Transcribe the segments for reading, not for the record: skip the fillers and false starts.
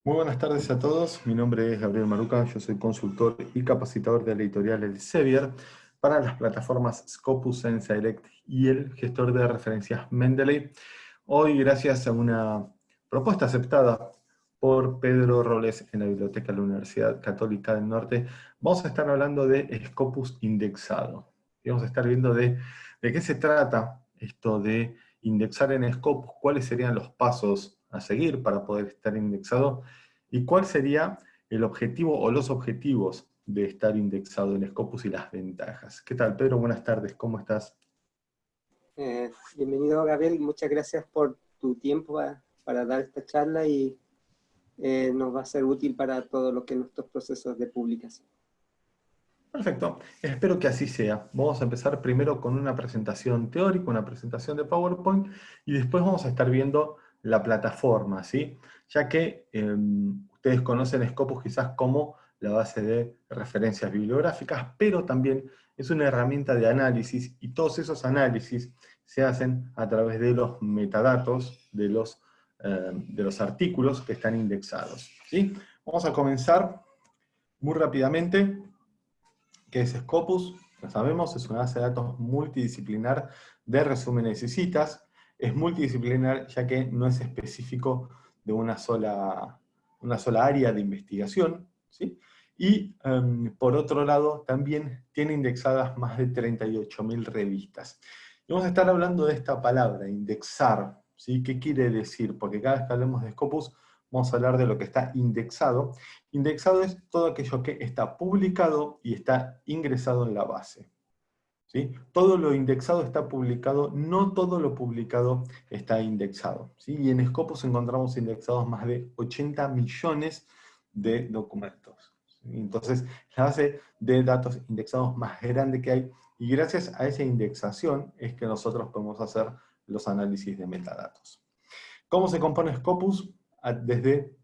Muy buenas tardes a todos, mi nombre es Gabriel Maruca, yo soy consultor y capacitador de la editorial Elsevier para las plataformas Scopus, ScienceDirect y el gestor de referencias Mendeley. Hoy, gracias a una propuesta aceptada por Pedro Robles en la Biblioteca de la Universidad Católica del Norte, vamos a estar hablando de Scopus indexado. Y vamos a estar viendo de qué se trata esto de indexar en Scopus, cuáles serían los pasos a seguir para poder estar indexado y cuál sería el objetivo o los objetivos de estar indexado en Scopus y las ventajas. ¿Qué tal, Pedro? Buenas tardes, ¿cómo estás? Bienvenido, Gabriel. Muchas gracias por tu tiempo para dar esta charla y nos va a ser útil para todo lo que es nuestros procesos de publicación. Perfecto, espero que así sea. Vamos a empezar primero con una presentación teórica, una presentación de PowerPoint, y después vamos a estar viendo la plataforma, ¿sí? Ya que ustedes conocen Scopus quizás como la base de referencias bibliográficas, pero también es una herramienta de análisis, y todos esos análisis se hacen a través de los metadatos de los artículos que están indexados, ¿sí? Vamos a comenzar muy rápidamente. ¿Qué es Scopus? Ya sabemos, es una base de datos multidisciplinar de resúmenes y citas. Es multidisciplinar ya que no es específico de una sola área de investigación, ¿sí? Y por otro lado, también tiene indexadas más de 38.000 revistas. Y vamos a estar hablando de esta palabra, indexar, ¿sí? ¿Qué quiere decir? Porque cada vez que hablemos de Scopus, vamos a hablar de lo que está indexado. Indexado es todo aquello que está publicado y está ingresado en la base, ¿sí? Todo lo indexado está publicado, no todo lo publicado está indexado, ¿sí? Y en Scopus encontramos indexados más de 80 millones de documentos, ¿sí? Entonces, la base de datos indexados más grande que hay, y gracias a esa indexación es que nosotros podemos hacer los análisis de metadatos. ¿Cómo se compone Scopus? Desde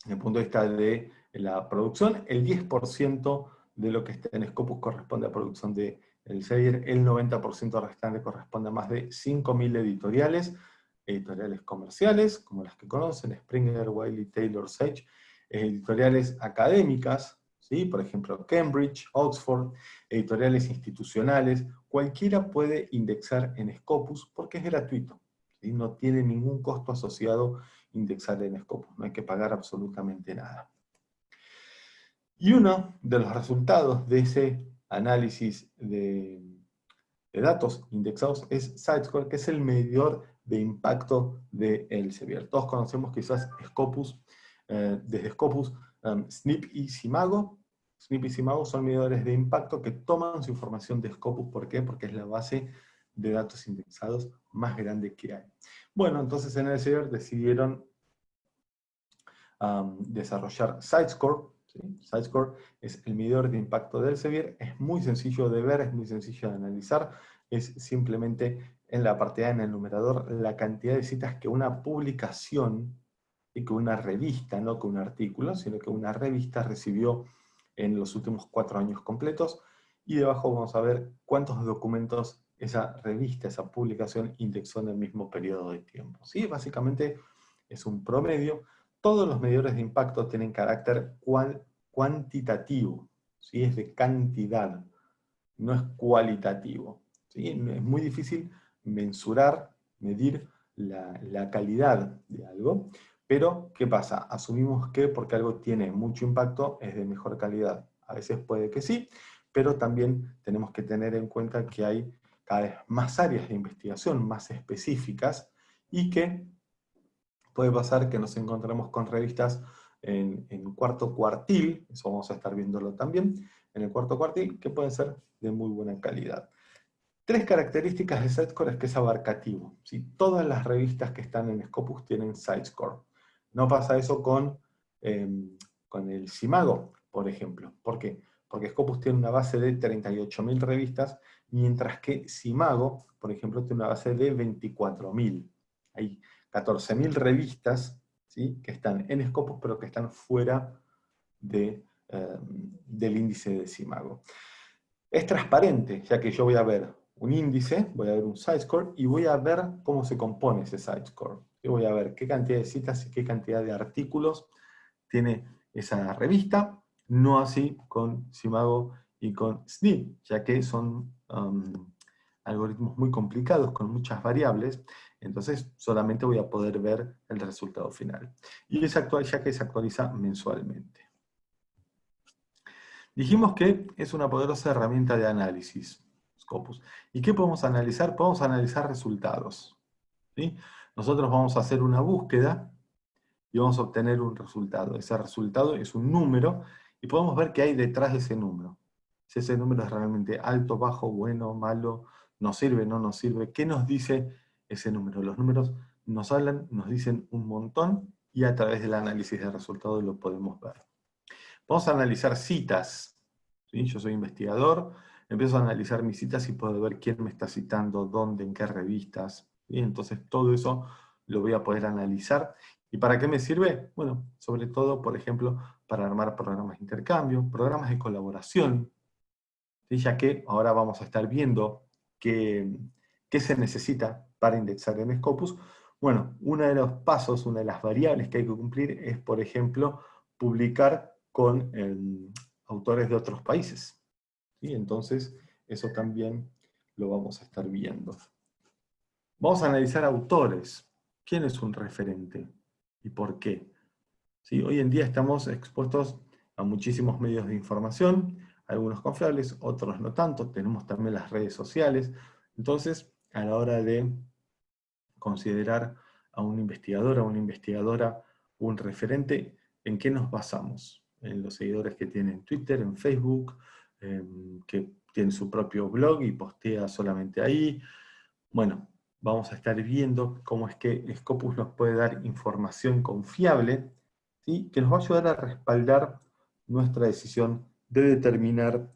el punto de vista de la producción, el 10% de lo que está en Scopus corresponde a producción de Elsevier, el 90% restante corresponde a más de 5.000 editoriales comerciales, como las que conocen, Springer, Wiley, Taylor, Sage, editoriales académicas, ¿sí? Por ejemplo, Cambridge, Oxford, editoriales institucionales, cualquiera puede indexar en Scopus porque es gratuito, ¿sí? No tiene ningún costo asociado indexar en Scopus, no hay que pagar absolutamente nada. Y uno de los resultados de ese análisis de datos indexados es SiteScore, que es el medidor de impacto de Elsevier. Todos conocemos quizás Scopus, desde Scopus, Snip y Simago. Snip y Simago son medidores de impacto que toman su información de Scopus. ¿Por qué? Porque es la base de datos indexados más grande que hay. Bueno, entonces en Elsevier decidieron desarrollar SiteScore. ¿Sí? SiteScore es el medidor de impacto de Elsevier. Es muy sencillo de ver, es muy sencillo de analizar. Es simplemente en la parte A, en el numerador, la cantidad de citas que una publicación y que una revista, no que un artículo, sino que una revista recibió en los últimos 4 años completos. Y debajo vamos a ver cuántos documentos esa revista, esa publicación indexó en el mismo periodo de tiempo. ¿Sí? Básicamente es un promedio. Todos los medidores de impacto tienen carácter cuantitativo, ¿sí? Es de cantidad, no es cualitativo, ¿sí? Es muy difícil mensurar, medir la calidad de algo, pero ¿qué pasa? Asumimos que porque algo tiene mucho impacto es de mejor calidad. A veces puede que sí, pero también tenemos que tener en cuenta que hay cada vez más áreas de investigación, más específicas, y que puede pasar que nos encontremos con revistas en cuarto cuartil, eso vamos a estar viéndolo también, en el cuarto cuartil, que pueden ser de muy buena calidad. 3 características de SiteScore es que es abarcativo, ¿sí? Todas las revistas que están en Scopus tienen SiteScore. No pasa eso con el Simago, por ejemplo. ¿Por qué? Porque Scopus tiene una base de 38.000 revistas, mientras que Simago, por ejemplo, tiene una base de 24.000. Hay 14.000 revistas, ¿sí? Que están en Scopus, pero que están fuera del índice de Simago. Es transparente, ya que yo voy a ver un índice, voy a ver un SiteScore, y voy a ver cómo se compone ese SiteScore. Yo voy a ver qué cantidad de citas y qué cantidad de artículos tiene esa revista, no así con Simago y con SNP, ya que son algoritmos muy complicados con muchas variables, entonces solamente voy a poder ver el resultado final. Y es actual ya que se actualiza mensualmente. Dijimos que es una poderosa herramienta de análisis, Scopus. ¿Y qué podemos analizar? Podemos analizar resultados, ¿sí? Nosotros vamos a hacer una búsqueda y vamos a obtener un resultado. Ese resultado es un número y podemos ver qué hay detrás de ese número. Si ese número es realmente alto, bajo, bueno, malo, nos sirve, no nos sirve. ¿Qué nos dice ese número? Los números nos hablan, nos dicen un montón y a través del análisis de resultados lo podemos ver. Vamos a analizar citas. ¿Sí? Yo soy investigador, empiezo a analizar mis citas y puedo ver quién me está citando, dónde, en qué revistas. ¿Sí? Entonces todo eso lo voy a poder analizar. ¿Y para qué me sirve? Bueno, sobre todo, por ejemplo, para armar programas de intercambio, programas de colaboración, ¿sí? Ya que ahora vamos a estar viendo qué se necesita para indexar en Scopus. Bueno, uno de los pasos, una de las variables que hay que cumplir es, por ejemplo, publicar con autores de otros países. ¿Sí? Entonces, eso también lo vamos a estar viendo. Vamos a analizar autores. ¿Quién es un referente? ¿Y por qué? ¿Sí? Hoy en día estamos expuestos a muchísimos medios de información, algunos confiables, otros no tanto. Tenemos también las redes sociales. Entonces, a la hora de considerar a un investigador, a una investigadora, un referente, ¿en qué nos basamos? En los seguidores que tiene en Twitter, en Facebook, que tiene su propio blog y postea solamente ahí. Bueno, vamos a estar viendo cómo es que Scopus nos puede dar información confiable, ¿sí? Que nos va a ayudar a respaldar nuestra decisión de determinar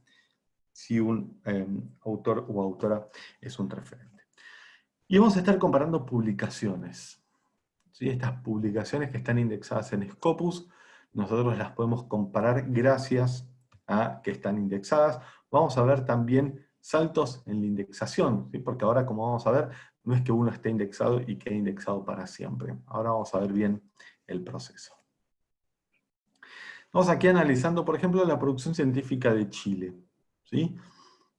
si un autor o autora es un referente. Y vamos a estar comparando publicaciones. ¿Sí? Estas publicaciones que están indexadas en Scopus, nosotros las podemos comparar gracias a que están indexadas. Vamos a ver también saltos en la indexación, ¿sí? Porque ahora, como vamos a ver, no es que uno esté indexado y quede indexado para siempre. Ahora vamos a ver bien el proceso. Vamos aquí analizando, por ejemplo, la producción científica de Chile, ¿sí?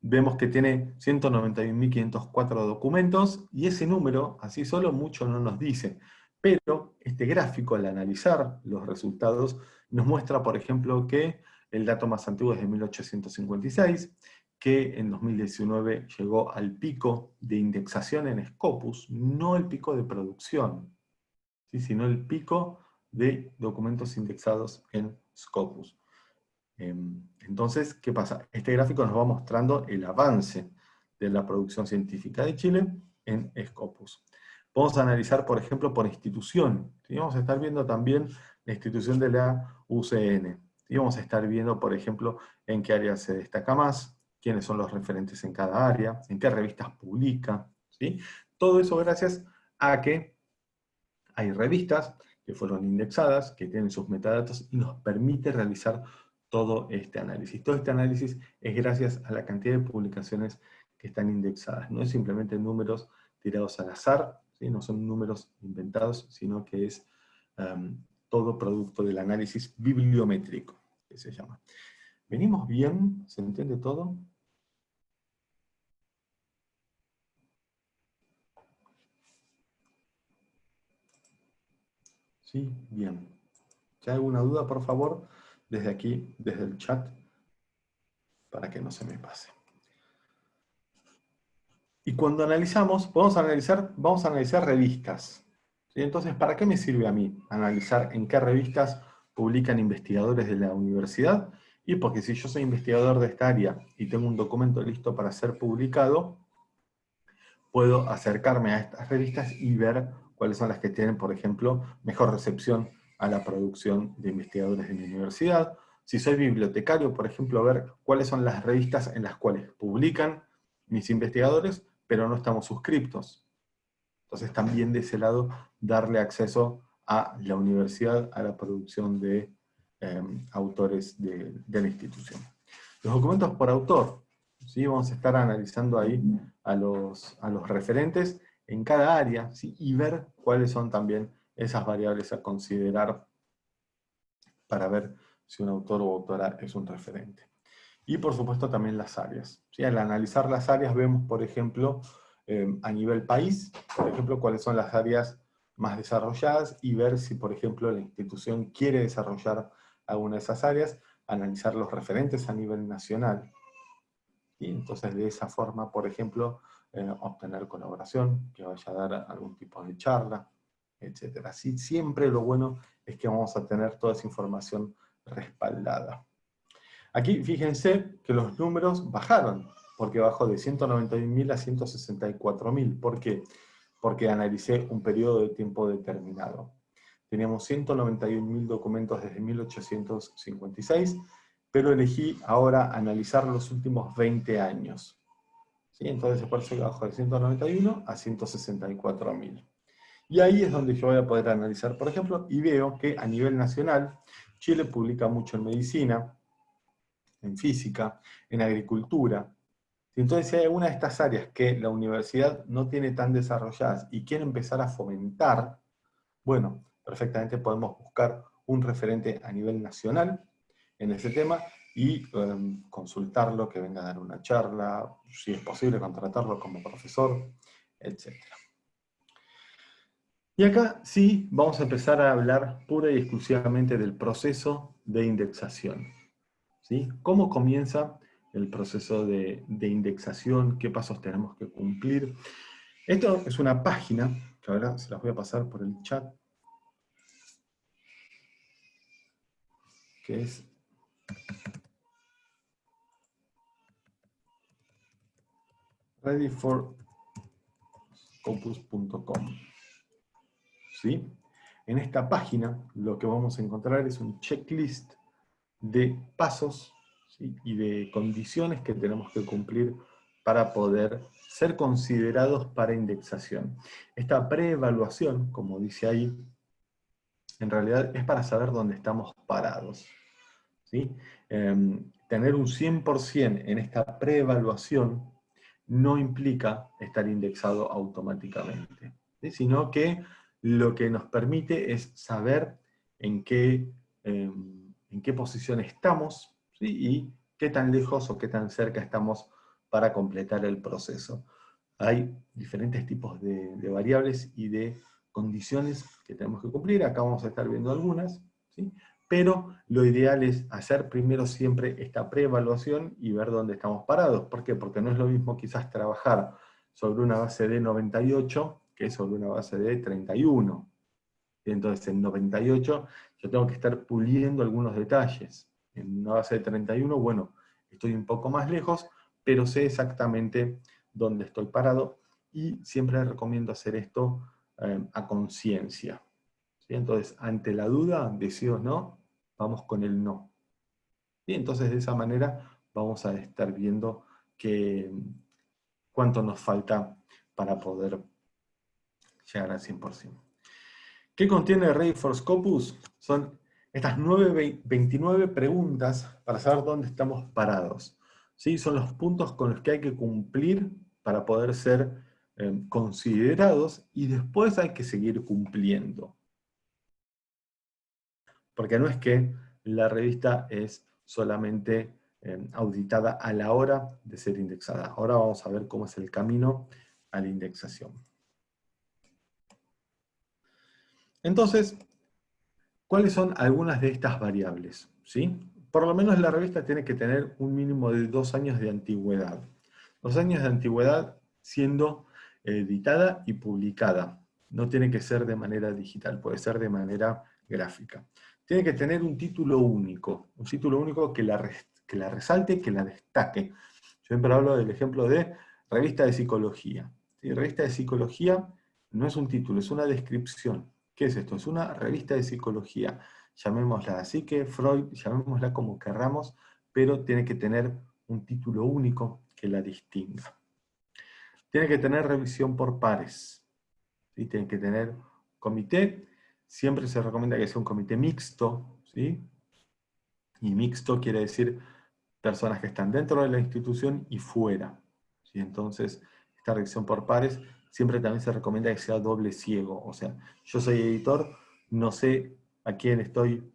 Vemos que tiene 191.504 documentos y ese número, así solo, mucho no nos dice. Pero este gráfico, al analizar los resultados, nos muestra, por ejemplo, que el dato más antiguo es de 1856, que en 2019 llegó al pico de indexación en Scopus, no el pico de producción, ¿sí? Sino el pico de documentos indexados en Scopus. Entonces, ¿qué pasa? Este gráfico nos va mostrando el avance de la producción científica de Chile en Scopus. Vamos a analizar, por ejemplo, por institución. ¿Sí? Vamos a estar viendo también la institución de la UCN. Y vamos a estar viendo, por ejemplo, en qué área se destaca más, quiénes son los referentes en cada área, en qué revistas publica. ¿Sí? Todo eso gracias a que hay revistas que fueron indexadas, que tienen sus metadatos y nos permite realizar todo este análisis. Todo este análisis es gracias a la cantidad de publicaciones que están indexadas. No es simplemente números tirados al azar, ¿sí? No son números inventados, sino que es todo producto del análisis bibliométrico, que se llama. ¿Venimos bien? ¿Se entiende todo? Sí, bien. Si hay alguna duda, por favor, desde aquí, desde el chat, para que no se me pase. Y cuando analizamos, vamos a analizar revistas. ¿Sí? Entonces, ¿para qué me sirve a mí analizar en qué revistas publican investigadores de la universidad? Y porque si yo soy investigador de esta área y tengo un documento listo para ser publicado, puedo acercarme a estas revistas y ver cuáles son las que tienen, por ejemplo, mejor recepción a la producción de investigadores de mi universidad. Si soy bibliotecario, por ejemplo, ver cuáles son las revistas en las cuales publican mis investigadores, pero no estamos suscriptos. Entonces también de ese lado darle acceso a la universidad, a la producción de autores de la institución. Los documentos por autor, ¿sí? Vamos a estar analizando ahí a los referentes en cada área, ¿sí? Y ver cuáles son también esas variables a considerar para ver si un autor o autora es un referente. Y por supuesto también las áreas. ¿Sí? Al analizar las áreas vemos, por ejemplo, a nivel país, por ejemplo, cuáles son las áreas más desarrolladas y ver si, por ejemplo, la institución quiere desarrollar alguna de esas áreas, analizar los referentes a nivel nacional. ¿Sí? Entonces, de esa forma, por ejemplo, obtener colaboración, que vaya a dar algún tipo de charla, etc. Así, siempre lo bueno es que vamos a tener toda esa información respaldada. Aquí fíjense que los números bajaron, porque bajó de 191.000 a 164.000. ¿Por qué? Porque analicé un periodo de tiempo determinado. Teníamos 191.000 documentos desde 1856, pero elegí ahora analizar los últimos 20 años. ¿Sí? Entonces por eso bajó de 191 a 164.000. Y ahí es donde yo voy a poder analizar, por ejemplo, y veo que a nivel nacional, Chile publica mucho en medicina, en física, en agricultura. Entonces, si hay alguna de estas áreas que la universidad no tiene tan desarrolladas y quiere empezar a fomentar, bueno, perfectamente podemos buscar un referente a nivel nacional en ese tema y consultarlo, que venga a dar una charla, si es posible contratarlo como profesor, etc. Y acá sí vamos a empezar a hablar pura y exclusivamente del proceso de indexación. ¿Sí? ¿Cómo comienza el proceso de indexación? ¿Qué pasos tenemos que cumplir? Esto es una página, que ahora se las voy a pasar por el chat, que es readyforscopus.com. ¿Sí? En esta página lo que vamos a encontrar es un checklist de pasos, ¿sí? Y de condiciones que tenemos que cumplir para poder ser considerados para indexación. Esta preevaluación, como dice ahí, en realidad es para saber dónde estamos parados. ¿Sí? Tener un 100% en esta preevaluación no implica estar indexado automáticamente, ¿sí? Sino que lo que nos permite es saber en qué posición estamos, ¿sí? Y qué tan lejos o qué tan cerca estamos para completar el proceso. Hay diferentes tipos de variables y de condiciones que tenemos que cumplir. Acá vamos a estar viendo algunas, ¿sí? Pero lo ideal es hacer primero siempre esta preevaluación y ver dónde estamos parados. ¿Por qué? Porque no es lo mismo quizás trabajar sobre una base de 98 que sobre una base de 31. Y entonces en 98 yo tengo que estar puliendo algunos detalles. En una base de 31, bueno, estoy un poco más lejos, pero sé exactamente dónde estoy parado y siempre recomiendo hacer esto a conciencia. ¿Sí? Entonces, ante la duda de sí o no, vamos con el no. Y entonces de esa manera vamos a estar viendo cuánto nos falta para poder llegar al 100%. ¿Qué contiene Ready for Scopus? Son estas 29 preguntas para saber dónde estamos parados. ¿Sí? Son los puntos con los que hay que cumplir para poder ser considerados y después hay que seguir cumpliendo. Porque no es que la revista es solamente auditada a la hora de ser indexada. Ahora vamos a ver cómo es el camino a la indexación. Entonces, ¿cuáles son algunas de estas variables? ¿Sí? Por lo menos la revista tiene que tener un mínimo de 2 años de antigüedad. 2 años de antigüedad siendo editada y publicada. No tiene que ser de manera digital, puede ser de manera gráfica. Tiene que tener un título único que la resalte, que la destaque. Yo siempre hablo del ejemplo de revista de psicología. ¿Sí? Revista de psicología no es un título, es una descripción. ¿Qué es esto? Es una revista de psicología. Llamémosla Psique, Freud, llamémosla como querramos, pero tiene que tener un título único que la distinga. Tiene que tener revisión por pares. ¿Sí? Tiene que tener comité. Siempre se recomienda que sea un comité mixto. ¿Sí? Y mixto quiere decir personas que están dentro de la institución y fuera. ¿Sí? Entonces, esta revisión por pares siempre también se recomienda que sea doble ciego. O sea, yo soy editor, no sé a quién estoy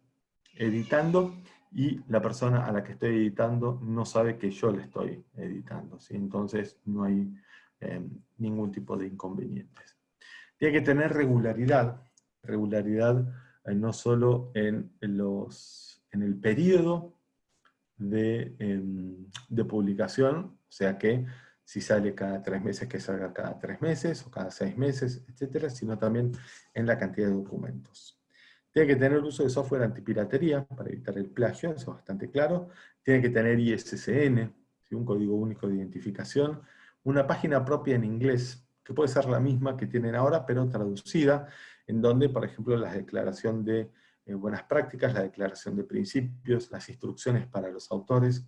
editando y la persona a la que estoy editando no sabe que yo le estoy editando, ¿sí? Entonces no hay ningún tipo de inconvenientes. Tiene que tener regularidad, no solo en el periodo de publicación, o sea que si sale cada 3 meses, que salga cada 3 meses o cada 6 meses, etcétera, sino también en la cantidad de documentos. Tiene que tener uso de software antipiratería para evitar el plagio, eso es bastante claro. Tiene que tener ISSN, ¿sí? Un código único de identificación. Una página propia en inglés, que puede ser la misma que tienen ahora, pero traducida, en donde, por ejemplo, la declaración de buenas prácticas, la declaración de principios, las instrucciones para los autores,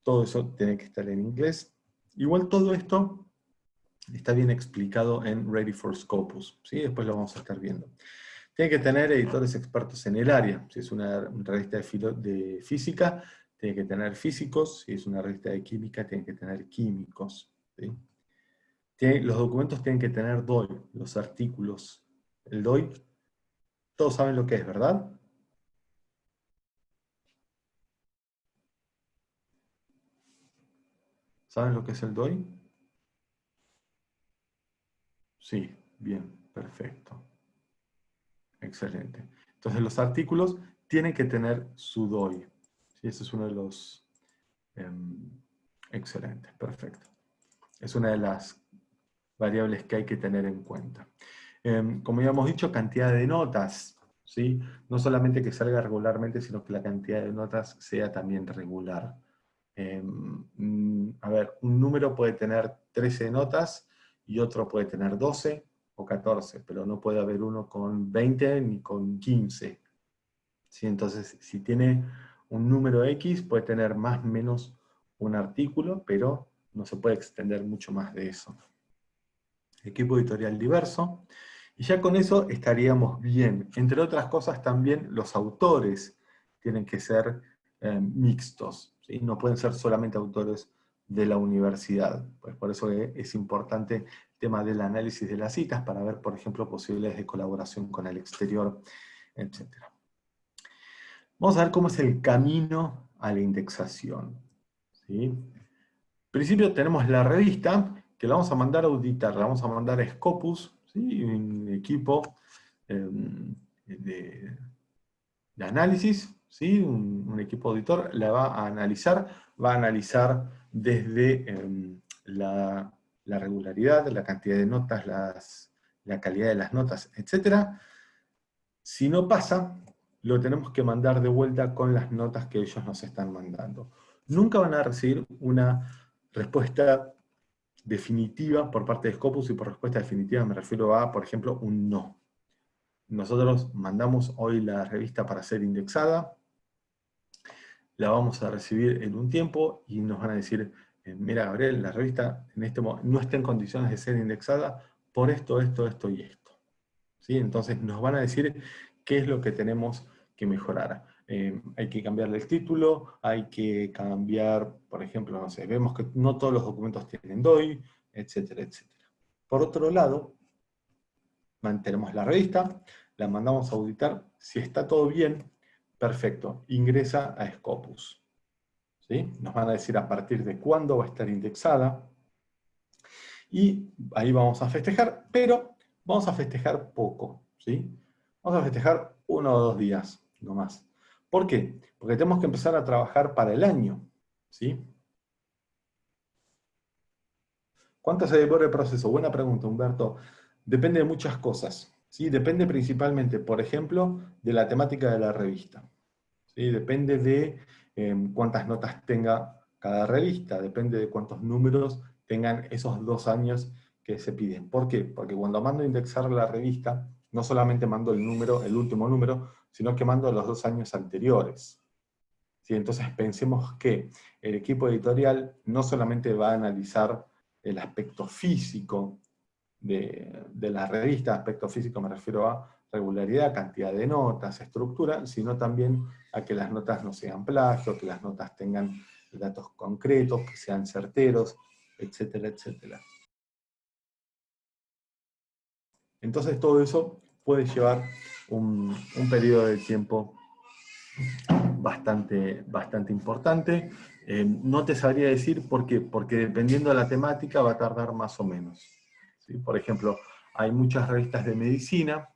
todo eso tiene que estar en inglés. Igual todo esto está bien explicado en Ready for Scopus, ¿sí? Después lo vamos a estar viendo. Tiene que tener editores expertos en el área. Si es una revista de física, tiene que tener físicos. Si es una revista de química, tiene que tener químicos, ¿sí? Los documentos tienen que tener DOI, los artículos. El DOI, todos saben lo que es, ¿verdad? ¿Saben lo que es el DOI? Sí, bien, perfecto. Excelente. Entonces los artículos tienen que tener su DOI. ¿Sí? Ese es uno de los... excelente, perfecto. Es una de las variables que hay que tener en cuenta. Como ya hemos dicho, cantidad de notas, ¿sí? No solamente que salga regularmente, sino que la cantidad de notas sea también regular. A ver, un número puede tener 13 notas y otro puede tener 12 o 14, pero no puede haber uno con 20 ni con 15. ¿Sí? Entonces, si tiene un número X, puede tener más o menos un artículo, pero no se puede extender mucho más de eso. Equipo editorial diverso, y ya con eso estaríamos bien. Entre otras cosas también los autores tienen que ser mixtos, ¿sí? No pueden ser solamente autores de la universidad. Pues por eso es importante el tema del análisis de las citas para ver, por ejemplo, posibilidades de colaboración con el exterior, etc. Vamos a ver cómo es el camino a la indexación, ¿sí? En principio tenemos la revista, que la vamos a mandar a auditar, la vamos a mandar a Scopus, ¿sí? Un equipo de, de análisis, ¿sí? Un equipo auditor la va a analizar desde la regularidad, la cantidad de notas, la calidad de las notas, etc. Si no pasa, lo tenemos que mandar de vuelta con las notas que ellos nos están mandando. Nunca van a recibir una respuesta definitiva por parte de Scopus, y por respuesta definitiva me refiero a, por ejemplo, un no. Nosotros mandamos hoy la revista para ser indexada, la vamos a recibir en un tiempo y nos van a decir, mira Gabriel, la revista en este momento no está en condiciones de ser indexada por esto, esto, esto y esto. ¿Sí? Entonces nos van a decir qué es lo que tenemos que mejorar. Hay que cambiarle el título, hay que cambiar, por ejemplo, no sé, vemos que no todos los documentos tienen DOI, etcétera, etcétera. Por otro lado, mantenemos la revista, la mandamos a auditar, si está todo bien, perfecto, ingresa a Scopus. ¿Sí? Nos van a decir a partir de cuándo va a estar indexada, y ahí vamos a festejar, pero vamos a festejar poco, ¿sí? Vamos a festejar 1 o 2 días, no más. ¿Por qué? Porque tenemos que empezar a trabajar para el año, ¿sí? ¿Cuánto se demora el proceso? Buena pregunta, Humberto. Depende de muchas cosas, ¿sí? Depende principalmente, por ejemplo, de la temática de la revista, ¿sí? Depende de cuántas notas tenga cada revista, depende de cuántos números tengan esos 2 años que se piden. ¿Por qué? Porque cuando mando a indexar la revista, no solamente mando el número, el último número, sino que mando los 2 años anteriores. ¿Sí? Entonces pensemos que el equipo editorial no solamente va a analizar el aspecto físico de la revista, aspecto físico me refiero a regularidad, cantidad de notas, estructura, sino también a que las notas no sean plagio, que las notas tengan datos concretos, que sean certeros, etcétera, etcétera. Entonces todo eso puede llevar un periodo de tiempo bastante importante. No te sabría decir por qué, porque dependiendo de la temática va a tardar más o menos. ¿Sí? Por ejemplo, hay muchas revistas de medicina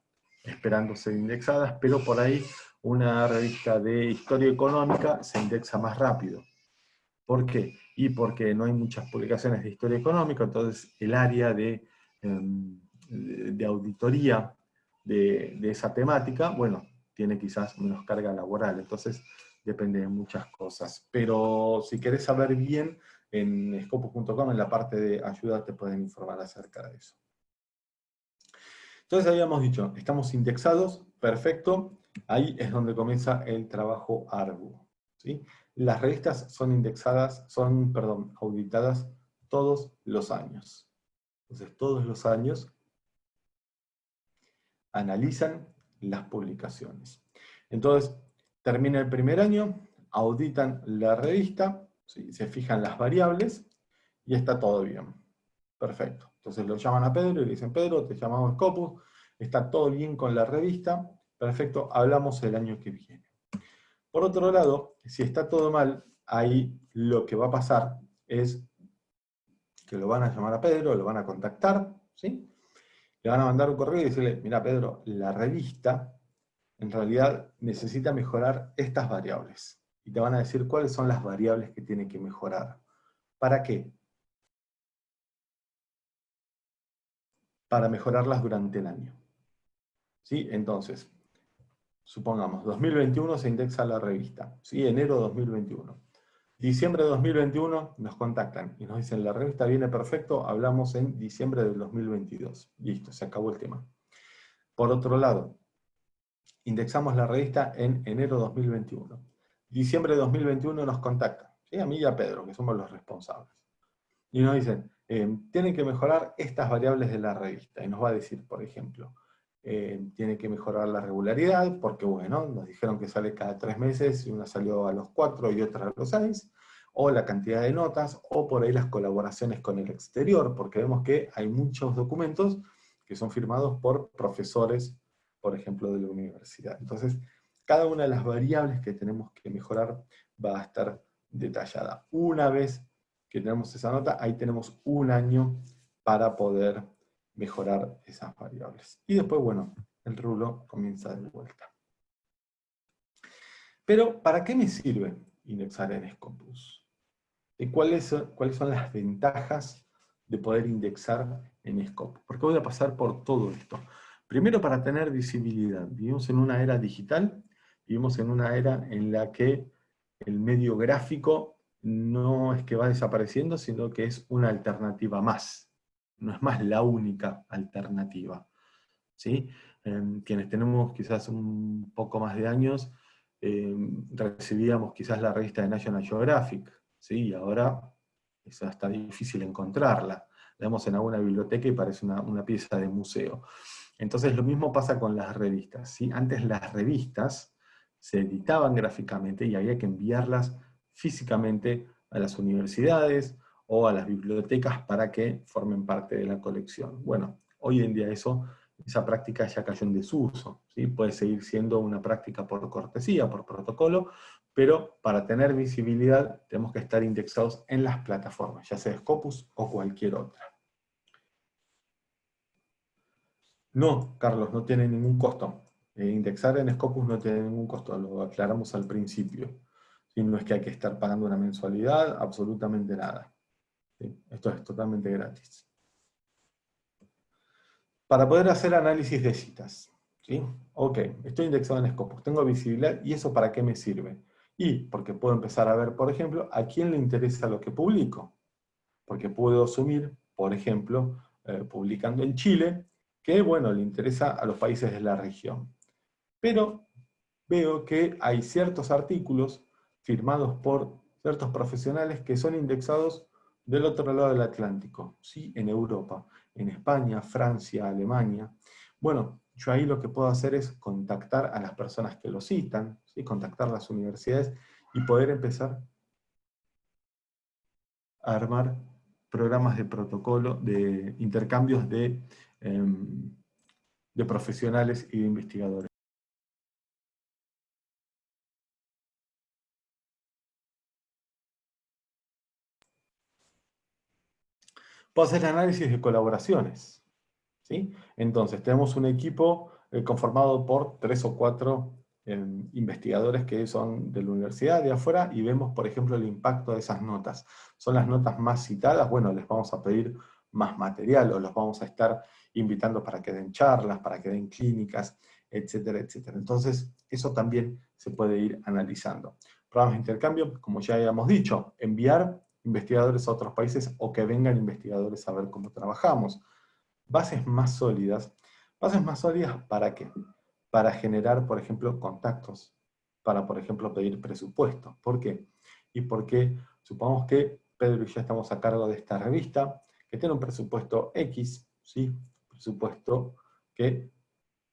esperando ser indexadas, pero por ahí una revista de historia económica se indexa más rápido. ¿Por qué? Y porque no hay muchas publicaciones de historia económica, entonces el área de auditoría de esa temática, bueno, tiene quizás menos carga laboral, entonces depende de muchas cosas. Pero si querés saber bien, en scopus.com, en la parte de ayuda, te pueden informar acerca de eso. Entonces habíamos dicho, estamos indexados, perfecto, ahí es donde comienza el trabajo arduo. ¿Sí? Las revistas son indexadas, auditadas todos los años. Entonces todos los años analizan las publicaciones. Entonces, termina el primer año, auditan la revista, ¿sí? Se fijan las variables y está todo bien. Perfecto. Entonces lo llaman a Pedro y le dicen, Pedro, te llamamos Scopus, está todo bien con la revista, perfecto, hablamos el año que viene. Por otro lado, si está todo mal, ahí lo que va a pasar es que lo van a llamar a Pedro, lo van a contactar, ¿sí? Le van a mandar un correo y decirle, mira Pedro, la revista en realidad necesita mejorar estas variables. Y te van a decir cuáles son las variables que tiene que mejorar. ¿Para qué? Para mejorarlas durante el año. ¿Sí? Entonces, supongamos, 2021 se indexa la revista, ¿sí? Enero de 2021. Diciembre de 2021 nos contactan y nos dicen, la revista viene perfecto, hablamos en diciembre del 2022. Listo, se acabó el tema. Por otro lado, indexamos la revista en enero de 2021. Diciembre de 2021 nos contactan, ¿sí? A mí y a Pedro, que somos los responsables. Y nos dicen, tienen que mejorar estas variables de la revista. Y nos va a decir, por ejemplo, tiene que mejorar la regularidad, porque bueno, nos dijeron que sale cada 3 meses, y una salió a los 4 y otra a los 6, o la cantidad de notas, o por ahí las colaboraciones con el exterior, porque vemos que hay muchos documentos que son firmados por profesores, por ejemplo, de la universidad. Entonces, cada una de las variables que tenemos que mejorar va a estar detallada. Una vez que tenemos esa nota, ahí tenemos un año para poder mejorar esas variables. Y después, bueno, el rulo comienza de vuelta. Pero, ¿para qué me sirve indexar en Scopus? ¿Cuáles son las ventajas de poder indexar en Scopus? Porque voy a pasar por todo esto. Primero, para tener visibilidad. Vivimos en una era digital, vivimos en una era en la que el medio gráfico no es que va desapareciendo, sino que es una alternativa más. No es más la única alternativa. ¿Sí? Quienes tenemos quizás un poco más de años, recibíamos quizás la revista de National Geographic, ¿sí? Y ahora es hasta difícil encontrarla. La vemos en alguna biblioteca y parece una pieza de museo. Entonces lo mismo pasa con las revistas, ¿sí? Antes las revistas se editaban gráficamente y había que enviarlas físicamente a las universidades o a las bibliotecas para que formen parte de la colección. Bueno, hoy en día esa práctica ya cayó en desuso, ¿sí? Puede seguir siendo una práctica por cortesía, por protocolo, pero para tener visibilidad tenemos que estar indexados en las plataformas, ya sea Scopus o cualquier otra. No, Carlos, no tiene ningún costo. Indexar en Scopus no tiene ningún costo, lo aclaramos al principio. ¿Sí? No es que hay que estar pagando una mensualidad, absolutamente nada. ¿Sí? Esto es totalmente gratis. Para poder hacer análisis de citas. ¿Sí? Ok, estoy indexado en Scopus, tengo visibilidad, ¿y eso para qué me sirve? Y porque puedo empezar a ver, por ejemplo, a quién le interesa lo que publico. Porque puedo asumir, por ejemplo, publicando en Chile, que, bueno, le interesa a los países de la región. Pero veo que hay ciertos artículos firmados por ciertos profesionales que son indexados del otro lado del Atlántico, ¿sí? En Europa, en España, Francia, Alemania. Bueno, yo ahí lo que puedo hacer es contactar a las personas que lo citan, ¿sí? Contactar a las universidades y poder empezar a armar programas de protocolo, de intercambios de profesionales y de investigadores. Puedo hacer análisis de colaboraciones, ¿sí? Entonces, tenemos un equipo conformado por 3 o 4 investigadores que son de la universidad, de afuera, y vemos, por ejemplo, el impacto de esas notas. Son las notas más citadas, bueno, les vamos a pedir más material, o los vamos a estar invitando para que den charlas, para que den clínicas, etcétera, etcétera. Entonces, eso también se puede ir analizando. Programas de intercambio, como ya habíamos dicho, enviar investigadores a otros países o que vengan investigadores a ver cómo trabajamos. Bases más sólidas. ¿Bases más sólidas para qué? Para generar, por ejemplo, contactos. Para, por ejemplo, pedir presupuesto. ¿Por qué? Y porque supongamos que Pedro y yo estamos a cargo de esta revista, que tiene un presupuesto X, ¿sí? Presupuesto que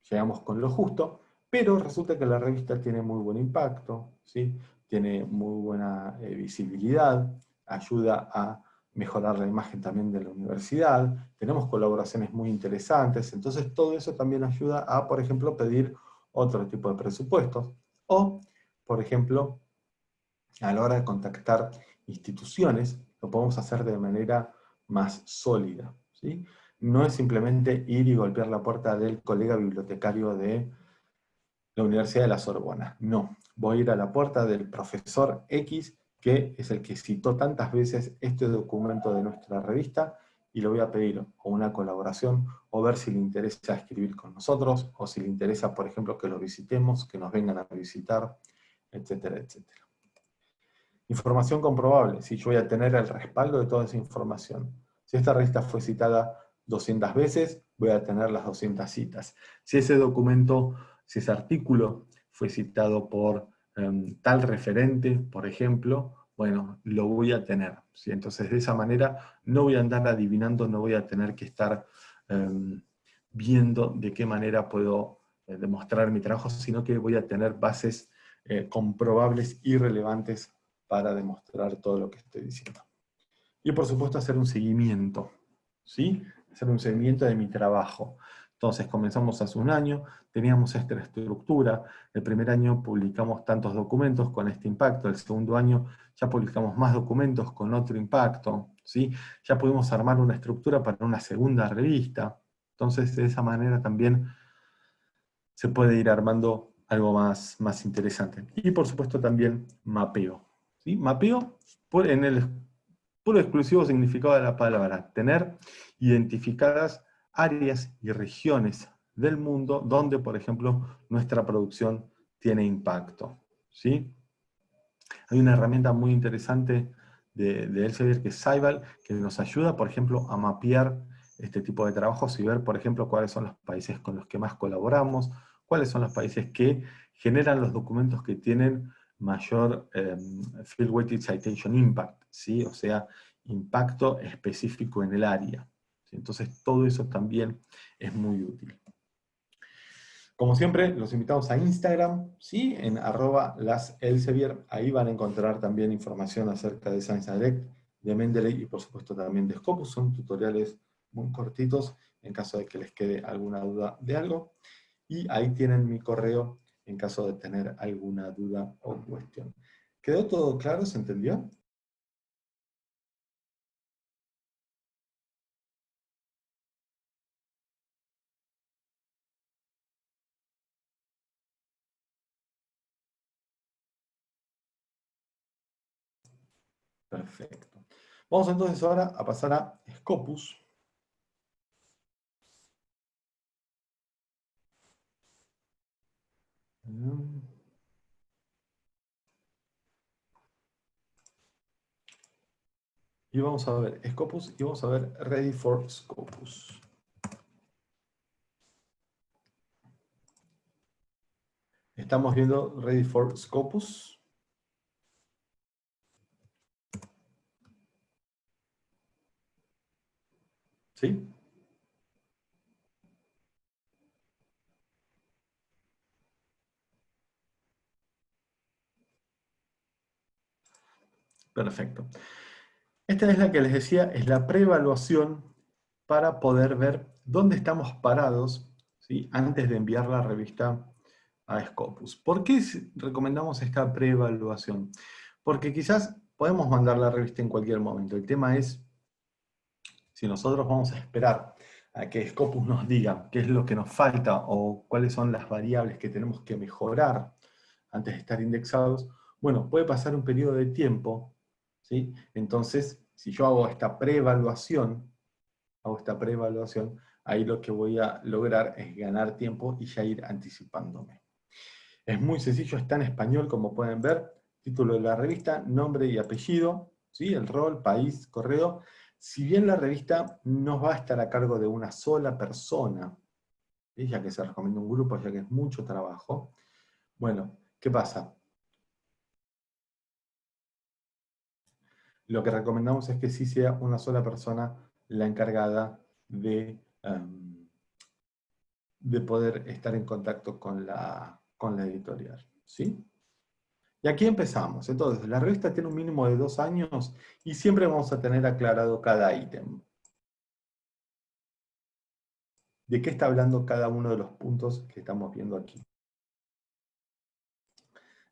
llegamos con lo justo, pero resulta que la revista tiene muy buen impacto, ¿sí? Tiene muy buena visibilidad, ayuda a mejorar la imagen también de la universidad, tenemos colaboraciones muy interesantes, entonces todo eso también ayuda a, por ejemplo, pedir otro tipo de presupuestos, o, por ejemplo, a la hora de contactar instituciones, lo podemos hacer de manera más sólida, ¿sí? No es simplemente ir y golpear la puerta del colega bibliotecario de la Universidad de la Sorbona. No, voy a ir a la puerta del profesor X, que es el que citó tantas veces este documento de nuestra revista, y le voy a pedir o una colaboración, o ver si le interesa escribir con nosotros, o si le interesa, por ejemplo, que lo visitemos, que nos vengan a visitar, etcétera, etcétera. Información comprobable, si yo voy a tener el respaldo de toda esa información. Si esta revista fue citada 200 veces, voy a tener las 200 citas. Si ese documento, si ese artículo fue citado por tal referente, por ejemplo, bueno, lo voy a tener, ¿sí? Entonces, de esa manera, no voy a andar adivinando, no voy a tener que estar viendo de qué manera puedo demostrar mi trabajo, sino que voy a tener bases comprobables y relevantes para demostrar todo lo que estoy diciendo. Y por supuesto hacer un seguimiento, ¿sí? Hacer un seguimiento de mi trabajo. Entonces comenzamos hace un año, teníamos esta estructura, el primer año publicamos tantos documentos con este impacto, el segundo año ya publicamos más documentos con otro impacto, ¿sí? Ya pudimos armar una estructura para una segunda revista, entonces de esa manera también se puede ir armando algo más interesante. Y por supuesto también mapeo. ¿Sí? Mapeo en el puro exclusivo significado de la palabra, tener identificadas áreas y regiones del mundo donde, por ejemplo, nuestra producción tiene impacto. ¿Sí? Hay una herramienta muy interesante de Elsevier que es Saibal, que nos ayuda, por ejemplo, a mapear este tipo de trabajos y ver, por ejemplo, cuáles son los países con los que más colaboramos, cuáles son los países que generan los documentos que tienen mayor Field Weighted Citation Impact, ¿sí? O sea, impacto específico en el área. ¿Sí? Entonces, todo eso también es muy útil. Como siempre, los invitamos a Instagram, ¿sí? En @laselsevier. Ahí van a encontrar también información acerca de Science Direct, de Mendeley y por supuesto también de Scopus. Son tutoriales muy cortitos en caso de que les quede alguna duda de algo. Y ahí tienen mi correo en caso de tener alguna duda o cuestión. ¿Quedó todo claro? ¿Se entendió? Perfecto. Vamos entonces ahora a pasar a Scopus. Y vamos a ver Scopus y vamos a ver Ready for Scopus. Estamos viendo Ready for Scopus. ¿Sí? Perfecto. Esta es la que les decía, es la preevaluación para poder ver dónde estamos parados, ¿sí? Antes de enviar la revista a Scopus. ¿Por qué recomendamos esta preevaluación? Porque quizás podemos mandar la revista en cualquier momento. El tema es Si nosotros vamos a esperar a que Scopus nos diga qué es lo que nos falta o cuáles son las variables que tenemos que mejorar antes de estar indexados, bueno, puede pasar un periodo de tiempo, ¿sí? Entonces, si yo hago esta preevaluación, ahí lo que voy a lograr es ganar tiempo y ya ir anticipándome. Es muy sencillo, está en español, como pueden ver, título de la revista, nombre y apellido, ¿sí? El rol, país, correo. Si bien la revista no va a estar a cargo de una sola persona, ¿sí? Ya que se recomienda un grupo, ya que es mucho trabajo, bueno, ¿qué pasa? Lo que recomendamos es que sí sea una sola persona la encargada de poder estar en contacto con la editorial, ¿sí? Y aquí empezamos. Entonces, la revista tiene un mínimo de 2 años y siempre vamos a tener aclarado cada ítem. ¿De qué está hablando cada uno de los puntos que estamos viendo aquí?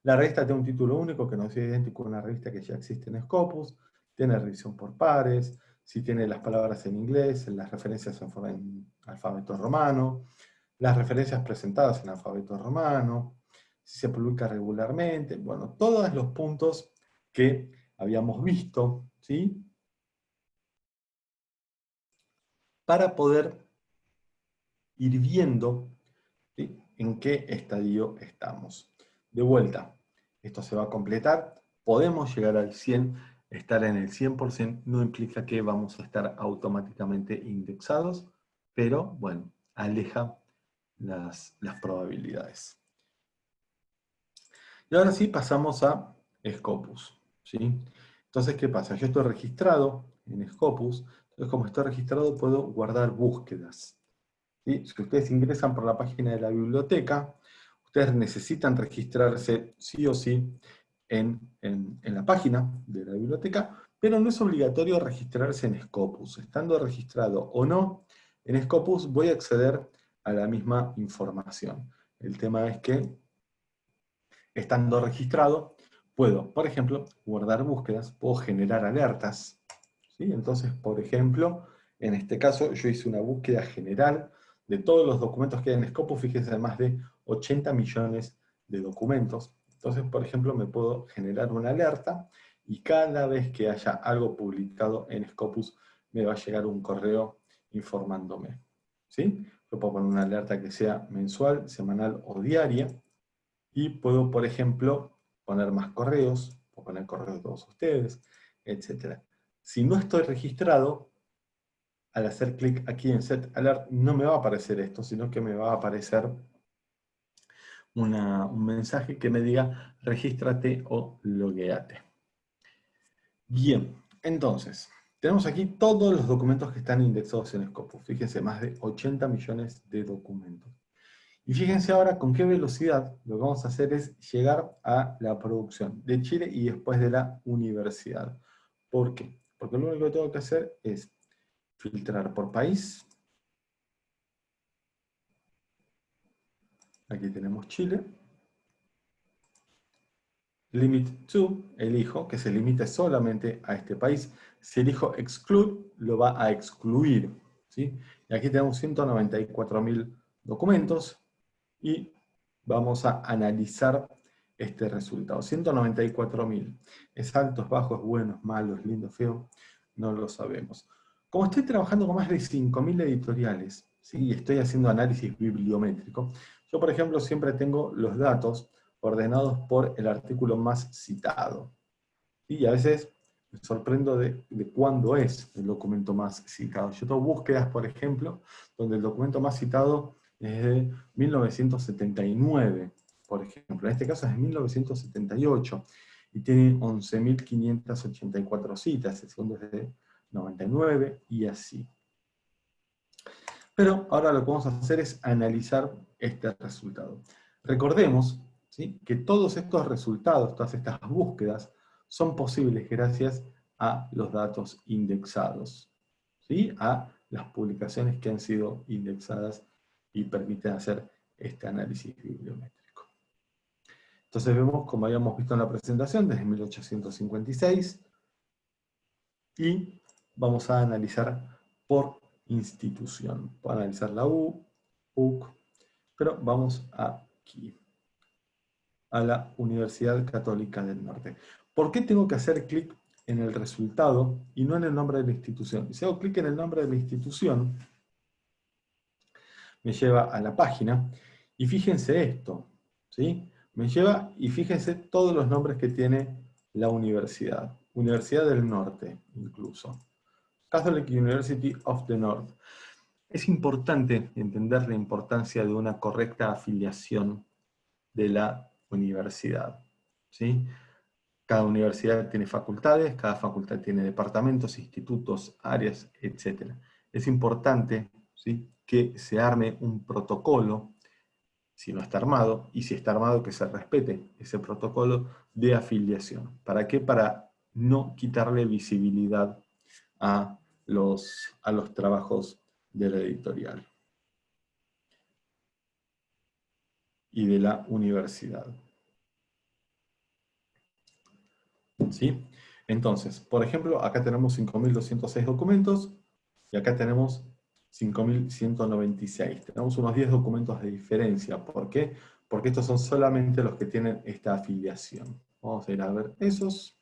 La revista tiene un título único que no es idéntico a una revista que ya existe en Scopus, tiene revisión por pares, si tiene las palabras en inglés, las referencias en alfabeto romano, las referencias presentadas en alfabeto romano, si se publica regularmente, bueno, todos los puntos que habíamos visto, ¿sí? Para poder ir viendo, ¿sí?, en qué estadio estamos. De vuelta, esto se va a completar, podemos llegar al 100, estar en el 100% no implica que vamos a estar automáticamente indexados, pero bueno, aleja las probabilidades. Y ahora sí pasamos a Scopus, ¿sí? Entonces, ¿qué pasa? Yo estoy registrado en Scopus, entonces como estoy registrado puedo guardar búsquedas, ¿sí? Si ustedes ingresan por la página de la biblioteca, ustedes necesitan registrarse sí o sí en la página de la biblioteca, pero no es obligatorio registrarse en Scopus. Estando registrado o no, en Scopus voy a acceder a la misma información. El tema es que, estando registrado, puedo, por ejemplo, guardar búsquedas, puedo generar alertas, ¿sí? Entonces, por ejemplo, en este caso yo hice una búsqueda general de todos los documentos que hay en Scopus, fíjense, más de 80 millones de documentos. Entonces, por ejemplo, me puedo generar una alerta y cada vez que haya algo publicado en Scopus me va a llegar un correo informándome, ¿sí? Yo puedo poner una alerta que sea mensual, semanal o diaria, y puedo, por ejemplo, poner más correos, puedo poner correos de todos ustedes, etc. Si no estoy registrado, al hacer clic aquí en Set Alert, no me va a aparecer esto, sino que me va a aparecer un mensaje que me diga regístrate o logueate. Bien, entonces, tenemos aquí todos los documentos que están indexados en Scopus. Fíjense, más de 80 millones de documentos. Y fíjense ahora con qué velocidad lo que vamos a hacer es llegar a la producción de Chile y después de la universidad. ¿Por qué? Porque lo único que tengo que hacer es filtrar por país. Aquí tenemos Chile. Limit to, elijo que se limite solamente a este país. Si elijo exclude, lo va a excluir, ¿sí? Y aquí tenemos 194.000 documentos y vamos a analizar este resultado. 194.000. ¿Es altos, bajos, buenos, malos, lindo, feo? No lo sabemos. Como estoy trabajando con más de 5.000 editoriales, ¿sí?, y estoy haciendo análisis bibliométrico, yo, por ejemplo, siempre tengo los datos ordenados por el artículo más citado. Y a veces me sorprendo de cuándo es el documento más citado. Yo tengo búsquedas, por ejemplo, donde el documento más citado es de 1979, por ejemplo. En este caso es de 1978 y tiene 11.584 citas. El segundo es de 99 y así. Pero ahora lo que vamos a hacer es analizar este resultado. Recordemos, ¿sí?, que todos estos resultados, todas estas búsquedas, son posibles gracias a los datos indexados, ¿sí?, a las publicaciones que han sido indexadas y permiten hacer este análisis bibliométrico. Entonces vemos, como habíamos visto en la presentación, desde 1856, y vamos a analizar por institución. Puedo analizar la UC, pero vamos aquí, a la Universidad Católica del Norte. ¿Por qué tengo que hacer clic en el resultado y no en el nombre de la institución? Si hago clic en el nombre de la institución, me lleva a la página, y fíjense esto, ¿sí? Me lleva, y fíjense todos los nombres que tiene la universidad. Universidad del Norte, incluso. Catholic University of the North. Es importante entender la importancia de una correcta afiliación de la universidad, ¿sí? Cada universidad tiene facultades, cada facultad tiene departamentos, institutos, áreas, etc. Es importante, ¿sí?, que se arme un protocolo, si no está armado, y si está armado, que se respete ese protocolo de afiliación. ¿Para qué? Para no quitarle visibilidad a los trabajos de la editorial y de la universidad. ¿Sí? Entonces, por ejemplo, acá tenemos 5.206 documentos y acá tenemos 5.196. Tenemos unos 10 documentos de diferencia. ¿Por qué? Porque estos son solamente los que tienen esta afiliación. Vamos a ir a ver esos.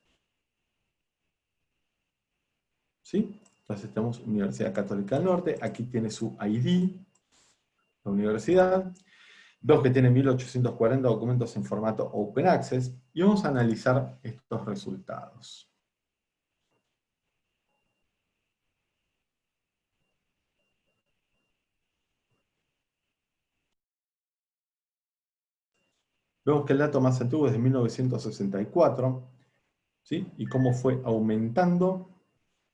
¿Sí? Entonces tenemos Universidad Católica del Norte. Aquí tiene su ID, la universidad. Vemos que tiene 1.840 documentos en formato Open Access. Y vamos a analizar estos resultados. Vemos que el dato más antiguo es de 1964, ¿sí? Y cómo fue aumentando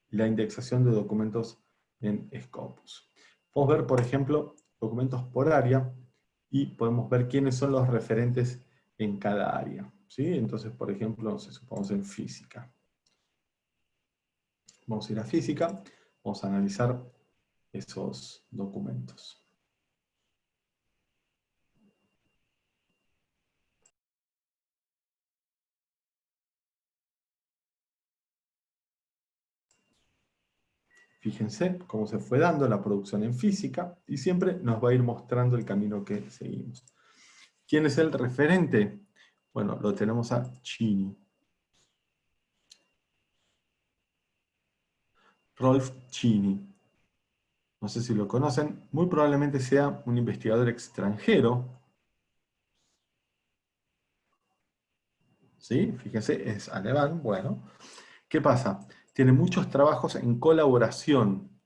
la indexación de documentos en Scopus. Podemos ver, por ejemplo, documentos por área, y podemos ver quiénes son los referentes en cada área, ¿sí? Entonces, por ejemplo, no sé, supongamos en física. Vamos a ir a física, vamos a analizar esos documentos. Fíjense cómo se fue dando la producción en física, y siempre nos va a ir mostrando el camino que seguimos. ¿Quién es el referente? Bueno, lo tenemos a Chini. Rolf Chini. No sé si lo conocen. Muy probablemente sea un investigador extranjero. ¿Sí? Fíjense, es alemán. Bueno, ¿qué pasa? Tiene muchos trabajos en colaboración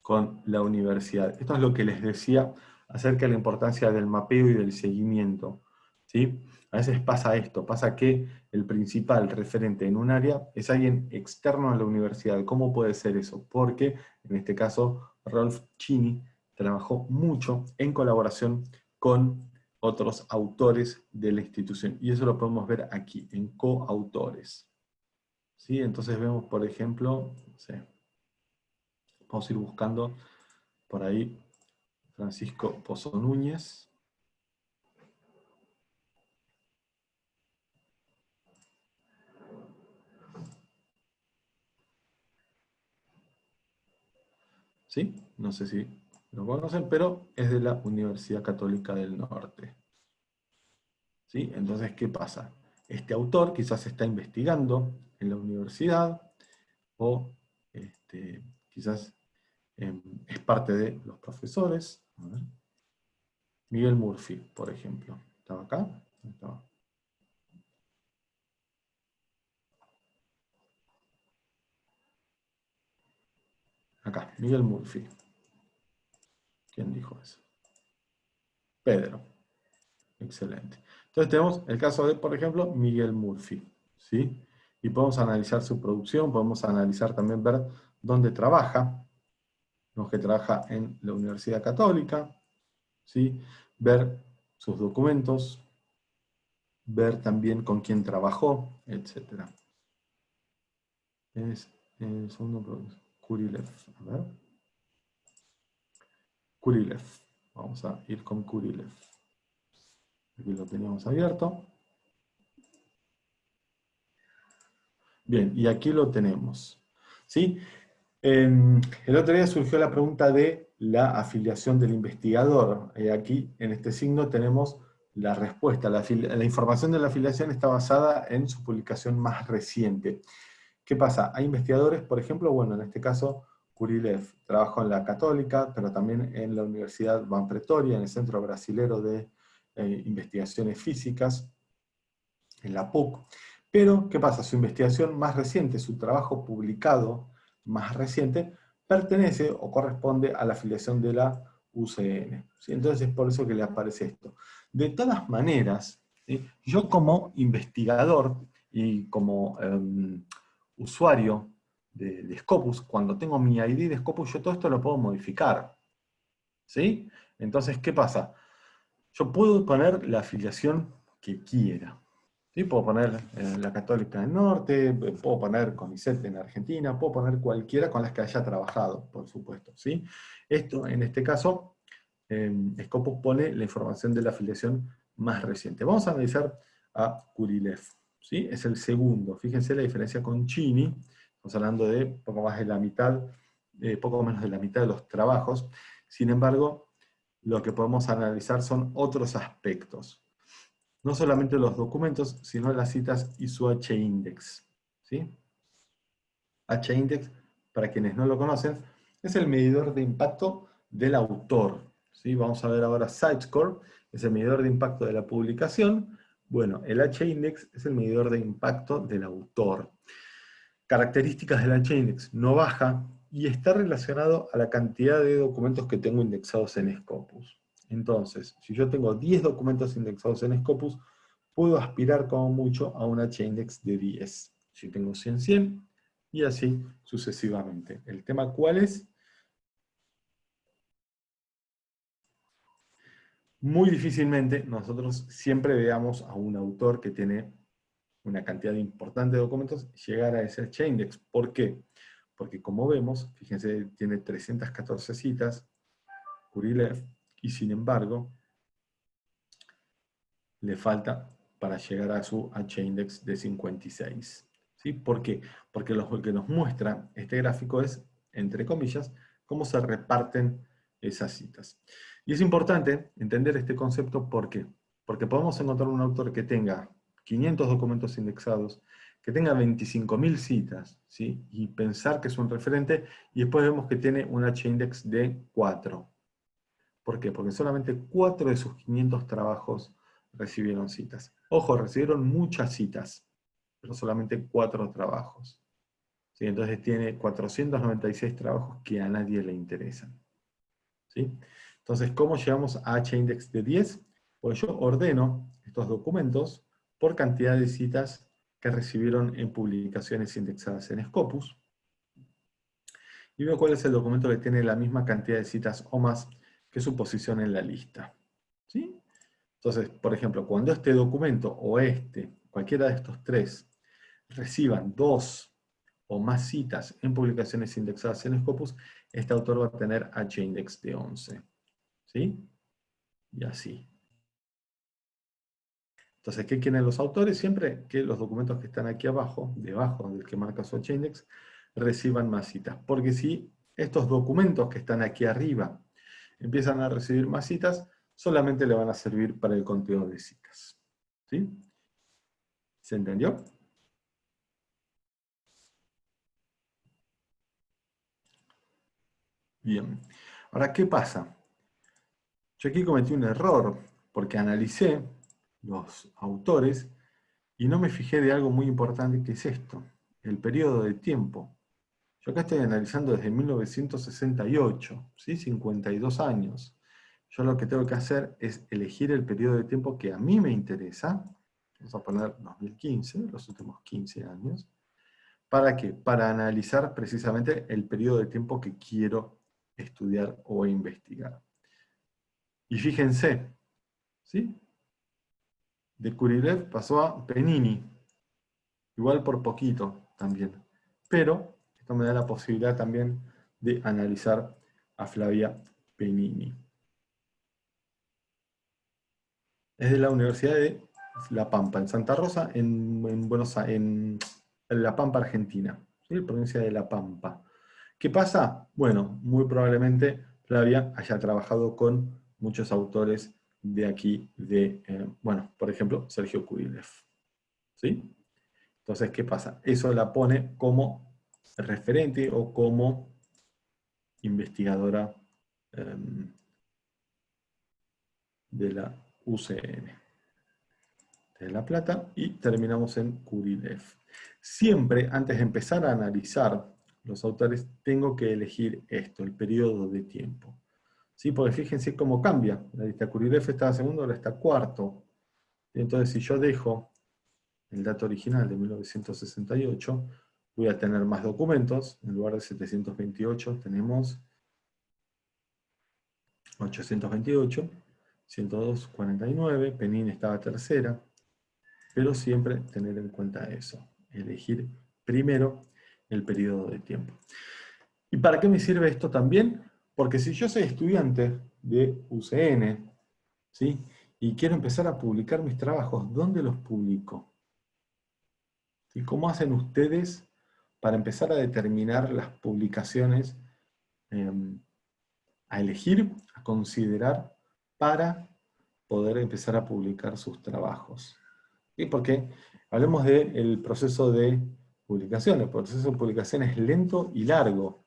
con la universidad. Esto es lo que les decía acerca de la importancia del mapeo y del seguimiento, ¿sí? A veces pasa esto, pasa que el principal referente en un área es alguien externo a la universidad. ¿Cómo puede ser eso? Porque, en este caso, Rolf Chini trabajó mucho en colaboración con otros autores de la institución. Y eso lo podemos ver aquí, en coautores. ¿Sí? Entonces vemos, por ejemplo, no sé, vamos a ir buscando por ahí Francisco Pozo Núñez. ¿Sí? No sé si lo conocen, pero es de la Universidad Católica del Norte. ¿Sí? Entonces, ¿qué pasa? Este autor quizás está investigando en la universidad, o quizás es parte de los profesores. A ver. Miguel Murphy, por ejemplo. ¿Estaba acá? Estaba. Acá, Miguel Murphy. ¿Quién dijo eso? Pedro. Excelente. Entonces tenemos el caso de, por ejemplo, Miguel Murphy, ¿sí? Y podemos analizar su producción, podemos analizar también, ver dónde trabaja. Vemos que trabaja en la Universidad Católica, ¿sí? Ver sus documentos, ver también con quién trabajó, etc. Es el segundo, Kurilev. A ver. Kurilev. Vamos a ir con Kurilev. Aquí lo teníamos abierto. Bien, y aquí lo tenemos, ¿sí? El otro día surgió la pregunta de la afiliación del investigador. Aquí, en este signo, tenemos la respuesta. La información de la afiliación está basada en su publicación más reciente. ¿Qué pasa? Hay investigadores, por ejemplo, bueno, en este caso, Kurilev trabajó en la Católica, pero también en la Universidad Van Pretoria, en el Centro Brasilero de Investigaciones Físicas, en la PUC. Pero, ¿qué pasa? Su investigación más reciente, su trabajo publicado más reciente, pertenece o corresponde a la afiliación de la UCN. ¿Sí? Entonces es por eso que le aparece esto. De todas maneras, ¿sí? Yo como investigador y como usuario de Scopus, cuando tengo mi ID de Scopus, yo todo esto lo puedo modificar. ¿Sí? Entonces, ¿qué pasa? Yo puedo poner la afiliación que quiera. ¿Sí? Puedo poner la Católica del Norte, puedo poner CONICET en Argentina, puedo poner cualquiera con las que haya trabajado, por supuesto. ¿Sí? Esto, en este caso, Scopus pone la información de la afiliación más reciente. Vamos a analizar a Kurilev. ¿Sí? Es el segundo. Fíjense la diferencia con Chini. Estamos hablando de poco más de la mitad, poco menos de la mitad de los trabajos. Sin embargo, lo que podemos analizar son otros aspectos. No solamente los documentos, sino las citas y su H-index. ¿Sí? H-index, para quienes no lo conocen, es el medidor de impacto del autor. ¿Sí? Vamos a ver ahora Sitescore, es el medidor de impacto de la publicación. Bueno, el H-index es el medidor de impacto del autor. Características del H-index: no baja y está relacionado a la cantidad de documentos que tengo indexados en Scopus. Entonces, si yo tengo 10 documentos indexados en Scopus, puedo aspirar como mucho a un H-index de 10. Si tengo 100, 100, y así sucesivamente. ¿El tema cuál es? Muy difícilmente nosotros siempre veamos a un autor que tiene una cantidad importante de documentos llegar a ese H-index. ¿Por qué? Porque como vemos, fíjense, tiene 314 citas, Kurilev, y sin embargo, le falta para llegar a su H-index de 56. ¿Sí? ¿Por qué? Porque lo que nos muestra este gráfico es, entre comillas, cómo se reparten esas citas. Y es importante entender este concepto, ¿por qué? Porque podemos encontrar un autor que tenga 500 documentos indexados, que tenga 25.000 citas, ¿sí? Y pensar que es un referente, y después vemos que tiene un H-index de 4. ¿Por qué? Porque solamente 4 de sus 500 trabajos recibieron citas. Ojo, recibieron muchas citas, pero solamente 4 trabajos. ¿Sí? Entonces tiene 496 trabajos que a nadie le interesan. ¿Sí? Entonces, ¿cómo llegamos a H-index de 10? Pues yo ordeno estos documentos por cantidad de citas que recibieron en publicaciones indexadas en Scopus, y veo cuál es el documento que tiene la misma cantidad de citas o más que su posición en la lista. ¿Sí? Entonces, por ejemplo, cuando este documento o cualquiera de estos tres, reciban 2 o más citas en publicaciones indexadas en Scopus, este autor va a tener H-index de 11. ¿Sí? Y así. Entonces, ¿qué quieren los autores? Siempre que los documentos que están aquí abajo, debajo del que marca su H-index, reciban más citas. Porque si estos documentos que están aquí arriba empiezan a recibir más citas, solamente le van a servir para el conteo de citas. ¿Sí? ¿Se entendió? Bien. Ahora, ¿qué pasa? Yo aquí cometí un error, porque analicé los autores y no me fijé de algo muy importante, que es esto, el periodo de tiempo. Yo acá estoy analizando desde 1968, ¿sí? 52 años. Yo lo que tengo que hacer es elegir el periodo de tiempo que a mí me interesa. Vamos a poner 2015, los últimos 15 años. ¿Para qué? Para analizar precisamente el periodo de tiempo que quiero estudiar o investigar. Y fíjense, ¿sí? De Kurilev pasó a Penini, igual por poquito también. Pero esto me da la posibilidad también de analizar a Flavia Penini. Es de la Universidad de La Pampa, en Santa Rosa, en La Pampa, Argentina, ¿sí? Provincia de La Pampa. ¿Qué pasa? Bueno, muy probablemente Flavia haya trabajado con muchos autores de aquí, bueno, por ejemplo, Sergio Kurilev. ¿Sí? Entonces, ¿qué pasa? Eso la pone como referente o como investigadora de la UCN de La Plata, y terminamos en Kurilev. Siempre, antes de empezar a analizar los autores, tengo que elegir esto, el periodo de tiempo. ¿Sí? Porque fíjense cómo cambia. La lista Kurilev está segundo, ahora está cuarto. Entonces, si yo dejo el dato original de 1968, voy a tener más documentos. En lugar de 728 tenemos 828, 102, 49, Penin estaba tercera, pero siempre tener en cuenta eso, elegir primero el periodo de tiempo. ¿Y para qué me sirve esto también? Porque si yo soy estudiante de UCN, ¿sí? Y quiero empezar a publicar mis trabajos, ¿dónde los publico? ¿Y cómo hacen ustedes para empezar a determinar las publicaciones, a elegir, a considerar, para poder empezar a publicar sus trabajos? ¿Sí? Porque hablemos del proceso de publicación. El proceso de publicación es lento y largo.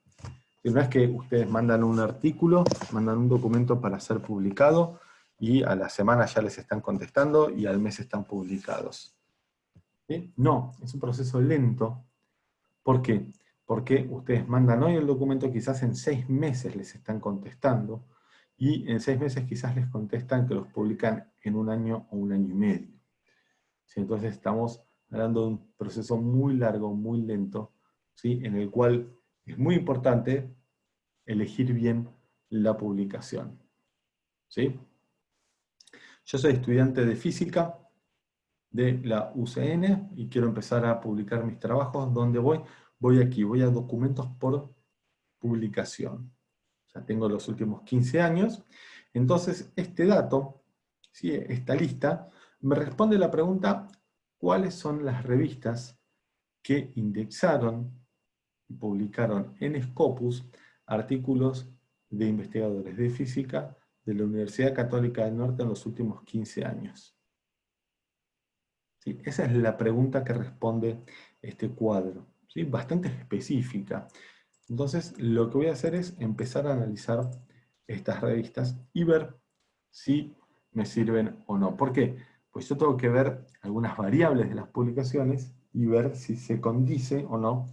No es que ustedes mandan un artículo, mandan un documento para ser publicado, y a la semana ya les están contestando y al mes están publicados. ¿Sí? No, es un proceso lento. ¿Por qué? Porque ustedes mandan hoy el documento, quizás en 6 meses les están contestando, y en 6 meses quizás les contestan que los publican en 1 año o 1 año y medio. ¿Sí? Entonces estamos hablando de un proceso muy largo, muy lento, ¿sí? En el cual es muy importante elegir bien la publicación. ¿Sí? Yo soy estudiante de física de la UCN y quiero empezar a publicar mis trabajos. ¿Dónde voy? Voy aquí, voy a documentos por publicación. Ya tengo los últimos 15 años. Entonces, este dato, ¿sí? Esta lista, me responde la pregunta: ¿cuáles son las revistas que indexaron y publicaron en Scopus artículos de investigadores de física de la Universidad Católica del Norte en los últimos 15 años? ¿Sí? Esa es la pregunta que responde este cuadro, ¿sí? Bastante específica. Entonces, lo que voy a hacer es empezar a analizar estas revistas y ver si me sirven o no. ¿Por qué? Pues yo tengo que ver algunas variables de las publicaciones y ver si se condice o no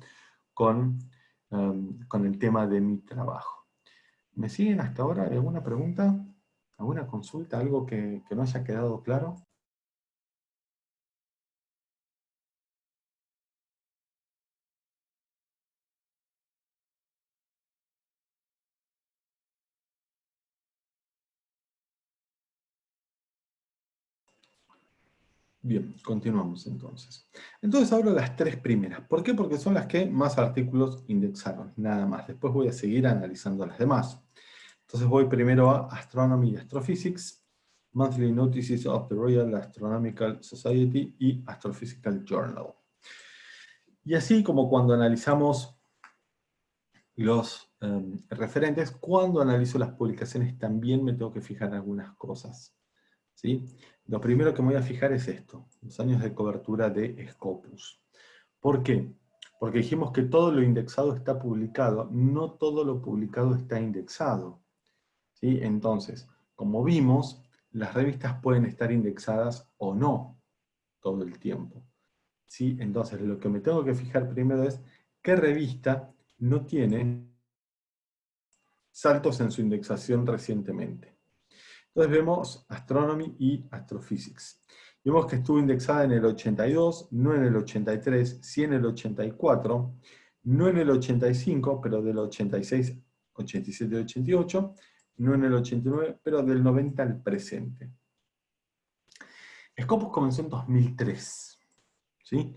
con, con el tema de mi trabajo. ¿Me siguen hasta ahora? ¿Alguna pregunta? ¿Alguna consulta? ¿Algo que no haya quedado claro? Bien, continuamos entonces. Entonces hablo de las 3 primeras. ¿Por qué? Porque son las que más artículos indexaron, nada más. Después voy a seguir analizando las demás. Entonces voy primero a Astronomy y Astrophysics, Monthly Notices of the Royal Astronomical Society y Astrophysical Journal. Y así como cuando analizamos los referentes, cuando analizo las publicaciones también me tengo que fijar en algunas cosas. ¿Sí? Lo primero que me voy a fijar es esto, los años de cobertura de Scopus. ¿Por qué? Porque dijimos que todo lo indexado está publicado, no todo lo publicado está indexado. ¿Sí? Entonces, como vimos, las revistas pueden estar indexadas o no todo el tiempo. ¿Sí? Entonces, lo que me tengo que fijar primero es qué revista no tiene saltos en su indexación recientemente. Entonces vemos Astronomy y Astrophysics. Vemos que estuvo indexada en el 82, no en el 83, sí en el 84, no en el 85, pero del 86, 87 y 88, no en el 89, pero del 90 al presente. Scopus comenzó en 2003. ¿Sí?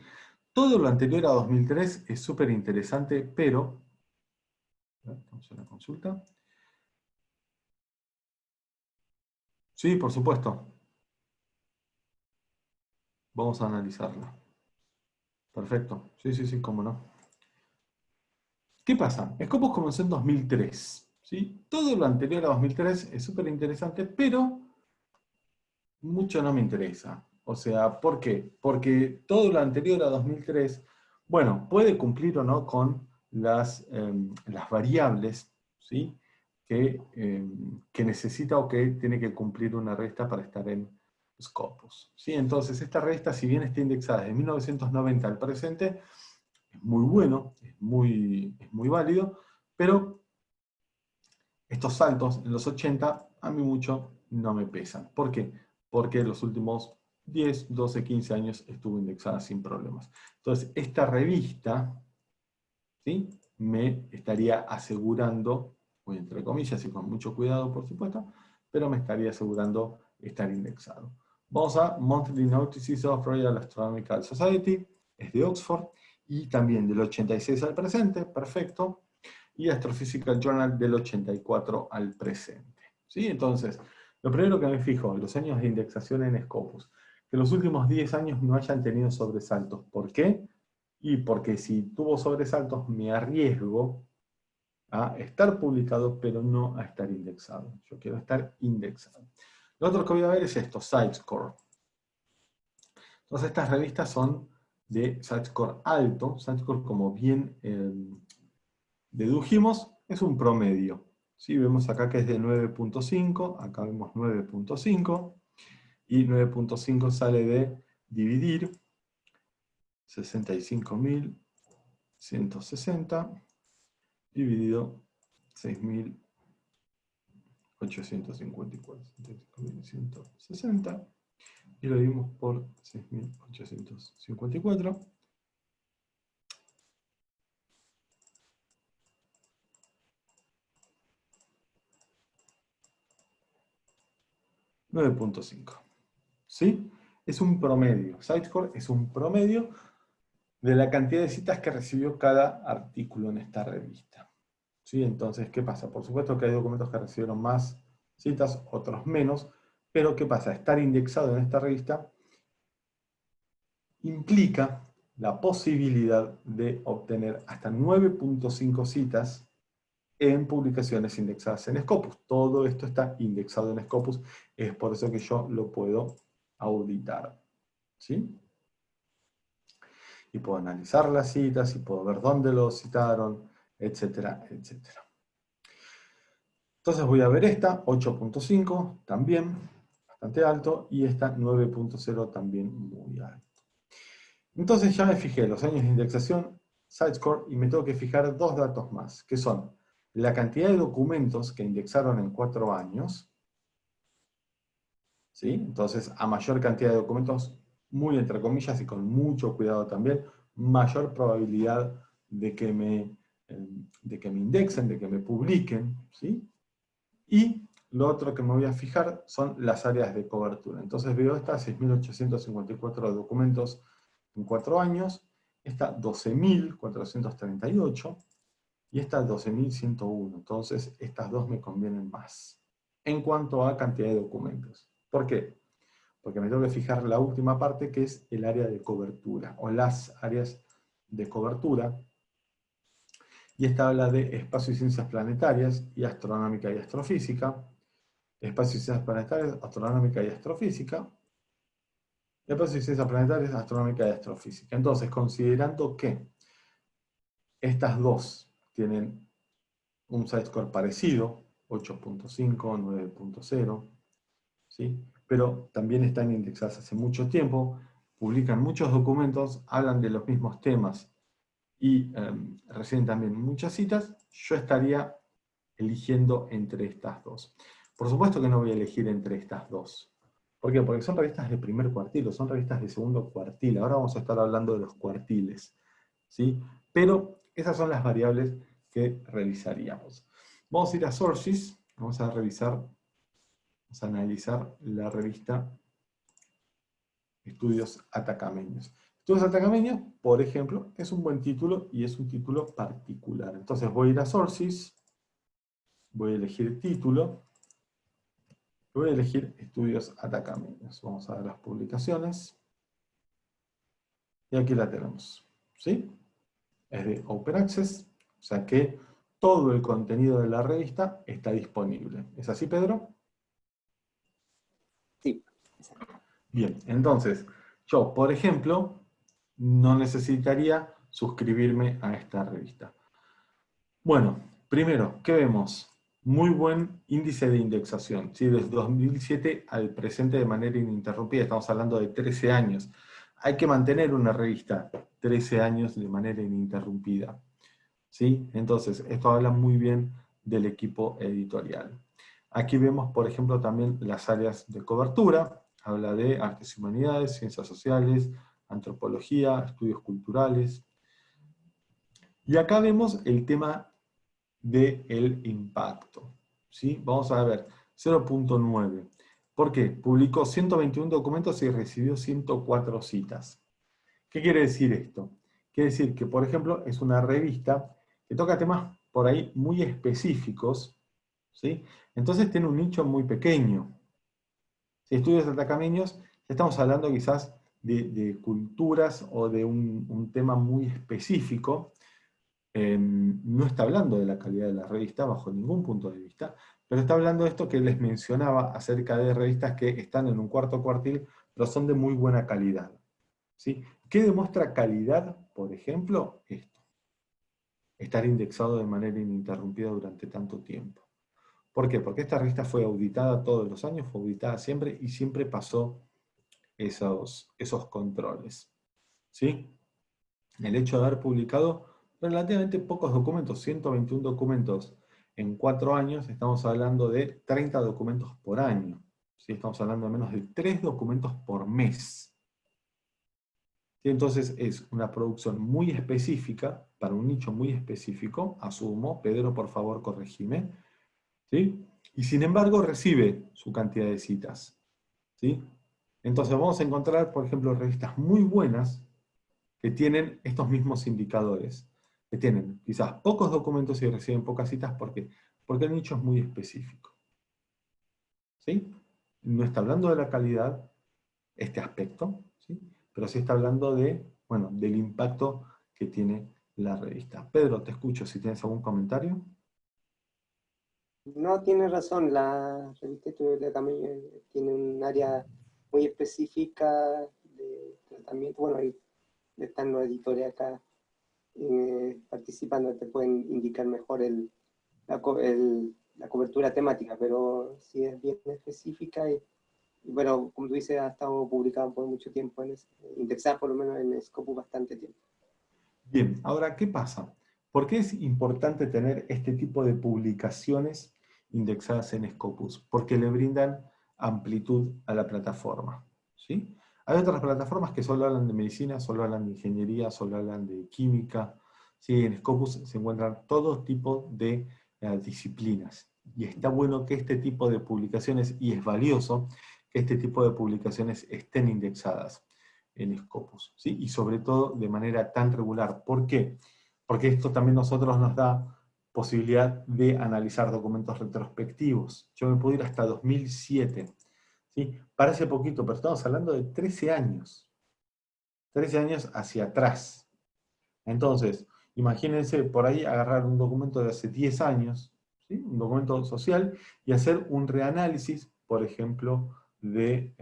Todo lo anterior a 2003 es súper interesante, pero... Vamos a una consulta. Sí, por supuesto. Vamos a analizarlo. Perfecto. Sí, sí, sí, cómo no. ¿Qué pasa? Scopus comenzó en 2003, ¿sí? Todo lo anterior a 2003 es súper interesante, pero mucho no me interesa. O sea, ¿por qué? Porque todo lo anterior a 2003, bueno, puede cumplir o no con las variables, ¿sí? Que necesita o que tiene que cumplir una revista para estar en Scopus, ¿sí? Entonces, esta revista, si bien está indexada desde 1990 al presente, es muy bueno, es muy válido, pero estos saltos en los 80 a mí mucho no me pesan. ¿Por qué? Porque los últimos 10, 12, 15 años estuvo indexada sin problemas. Entonces, esta revista, ¿sí? Me estaría asegurando, muy entre comillas y con mucho cuidado, por supuesto, pero me estaría asegurando estar indexado. Vamos a Monthly Notices of Royal Astronomical Society, es de Oxford, y también del 86 al presente, perfecto, y Astrophysical Journal del 84 al presente. ¿Sí? Entonces, lo primero que me fijo, los años de indexación en Scopus, que los últimos 10 años no hayan tenido sobresaltos. ¿Por qué? Y porque si tuvo sobresaltos me arriesgo a estar publicado, pero no a estar indexado. Yo quiero estar indexado. Lo otro que voy a ver es esto, SiteScore. Entonces estas revistas son de SiteScore alto. SiteScore, como bien dedujimos, es un promedio. ¿Sí? Vemos acá que es de 9.5, acá vemos 9.5, y 9.5 sale de dividir 65.160 dividido 6.854, 65.160, y lo dimos por 6.854. 9.5. ¿Sí? Es un promedio. SiteScore es un promedio de la cantidad de citas que recibió cada artículo en esta revista. ¿Sí? Entonces, ¿qué pasa? Por supuesto que hay documentos que recibieron más citas, otros menos, pero ¿qué pasa? Estar indexado en esta revista implica la posibilidad de obtener hasta 9.5 citas en publicaciones indexadas en Scopus. Todo esto está indexado en Scopus, es por eso que yo lo puedo auditar. ¿Sí? Y puedo analizar las citas, y puedo ver dónde lo citaron, etcétera, etcétera. Entonces voy a ver esta, 8.5, también bastante alto, y esta 9.0 también muy alto. Entonces ya me fijé los años de indexación, SiteScore, y me tengo que fijar dos datos más, que son la cantidad de documentos que indexaron en 4 años, ¿sí? Entonces, a mayor cantidad de documentos, muy entre comillas y con mucho cuidado también, mayor probabilidad de que me indexen, de que me publiquen, ¿sí? Y lo otro que me voy a fijar son las áreas de cobertura. Entonces veo estas 6.854 documentos en 4 años, esta 12.438 y esta 12.101. Entonces estas dos me convienen más en cuanto a cantidad de documentos. ¿Por qué? Porque me tengo que fijar la última parte, que es el área de cobertura, o las áreas de cobertura. Y esta habla de espacio y ciencias planetarias, y astronómica y astrofísica, espacio y ciencias planetarias, astronómica y astrofísica, espacio y ciencias planetarias, astronómica y astrofísica. Entonces, considerando que estas dos tienen un SiteScore parecido, 8.5, 9.0, ¿sí? Pero también están indexadas hace mucho tiempo, publican muchos documentos, hablan de los mismos temas y reciben también muchas citas, yo estaría eligiendo entre estas dos. Por supuesto que no voy a elegir entre estas dos. ¿Por qué? Porque son revistas de primer cuartilo, son revistas de segundo cuartil. Ahora vamos a estar hablando de los cuartiles, ¿sí? Pero esas son las variables que revisaríamos. Vamos a ir a Sources, vamos a revisar, vamos a analizar la revista Estudios Atacameños. Estudios Atacameños, por ejemplo, es un buen título y es un título particular. Entonces voy a ir a Sources, voy a elegir título, voy a elegir Estudios Atacameños. Vamos a ver las publicaciones. Y aquí la tenemos. ¿Sí? Es de Open Access, O sea que todo el contenido de la revista está disponible. ¿Es así, Pedro? Sí, exacto. Bien, entonces, yo, por ejemplo, no necesitaría suscribirme a esta revista. Bueno, primero, ¿qué vemos? Muy buen índice de indexación, ¿sí? Desde 2007 al presente de manera ininterrumpida, estamos hablando de 13 años. Hay que mantener una revista 13 años de manera ininterrumpida, ¿sí? Entonces, esto habla muy bien del equipo editorial. Aquí vemos, por ejemplo, también las áreas de cobertura. Habla de artes y humanidades, ciencias sociales, antropología, estudios culturales. Y acá vemos el tema del impacto, ¿sí? Vamos a ver, 0.9. ¿Por qué? Publicó 121 documentos y recibió 104 citas. ¿Qué quiere decir esto? Quiere decir que, por ejemplo, es una revista que toca temas por ahí muy específicos, ¿sí? Entonces tiene un nicho muy pequeño. Si estudios atacameños, ya estamos hablando quizás de culturas o de un tema muy específico. No está hablando de la calidad de la revista bajo ningún punto de vista, pero está hablando de esto que les mencionaba acerca de revistas que están en un cuarto cuartil, pero son de muy buena calidad, ¿sí? ¿Qué demuestra calidad, por ejemplo? Esto, estar indexado de manera ininterrumpida durante tanto tiempo. ¿Por qué? Porque esta revista fue auditada todos los años, fue auditada siempre y siempre pasó esos controles, ¿sí? El hecho de haber publicado relativamente pocos documentos, 121 documentos en 4 años, estamos hablando de 30 documentos por año, ¿sí? Estamos hablando de menos de 3 documentos por mes. ¿Sí? Entonces es una producción muy específica, para un nicho muy específico, asumo, Pedro, por favor, corregime, ¿sí? Y sin embargo recibe su cantidad de citas, ¿sí? Entonces vamos a encontrar, por ejemplo, revistas muy buenas que tienen estos mismos indicadores, que tienen quizás pocos documentos y reciben pocas citas porque el nicho es muy específico, ¿sí? No está hablando de la calidad, este aspecto, ¿sí? Pero sí está hablando de, bueno, del impacto que tiene la revista. Pedro, te escucho si tienes algún comentario. No, tienes razón, la revista Estudios de Tamaño tiene un área muy específica de tratamiento. Bueno, ahí están los editores acá participando, te pueden indicar mejor la cobertura temática, pero sí es bien específica y bueno, como tú dices, ha estado publicado por mucho tiempo, indexada por lo menos en Scopus bastante tiempo. Bien, ahora, ¿qué pasa? ¿Por qué es importante tener este tipo de publicaciones indexadas en Scopus? Porque le brindan amplitud a la plataforma, ¿sí? Hay otras plataformas que solo hablan de medicina, solo hablan de ingeniería, solo hablan de química, ¿sí? En Scopus se encuentran todo tipo de disciplinas. Y está bueno que este tipo de publicaciones, y es valioso que este tipo de publicaciones estén indexadas en Scopus, ¿sí? Y sobre todo de manera tan regular. ¿Por qué? Porque esto también nosotros nos da posibilidad de analizar documentos retrospectivos. Yo me puedo ir hasta 2007, ¿sí? Parece poquito, pero estamos hablando de 13 años hacia atrás. Entonces, imagínense por ahí agarrar un documento de hace 10 años, ¿sí? Un documento social, y hacer un reanálisis, por ejemplo, de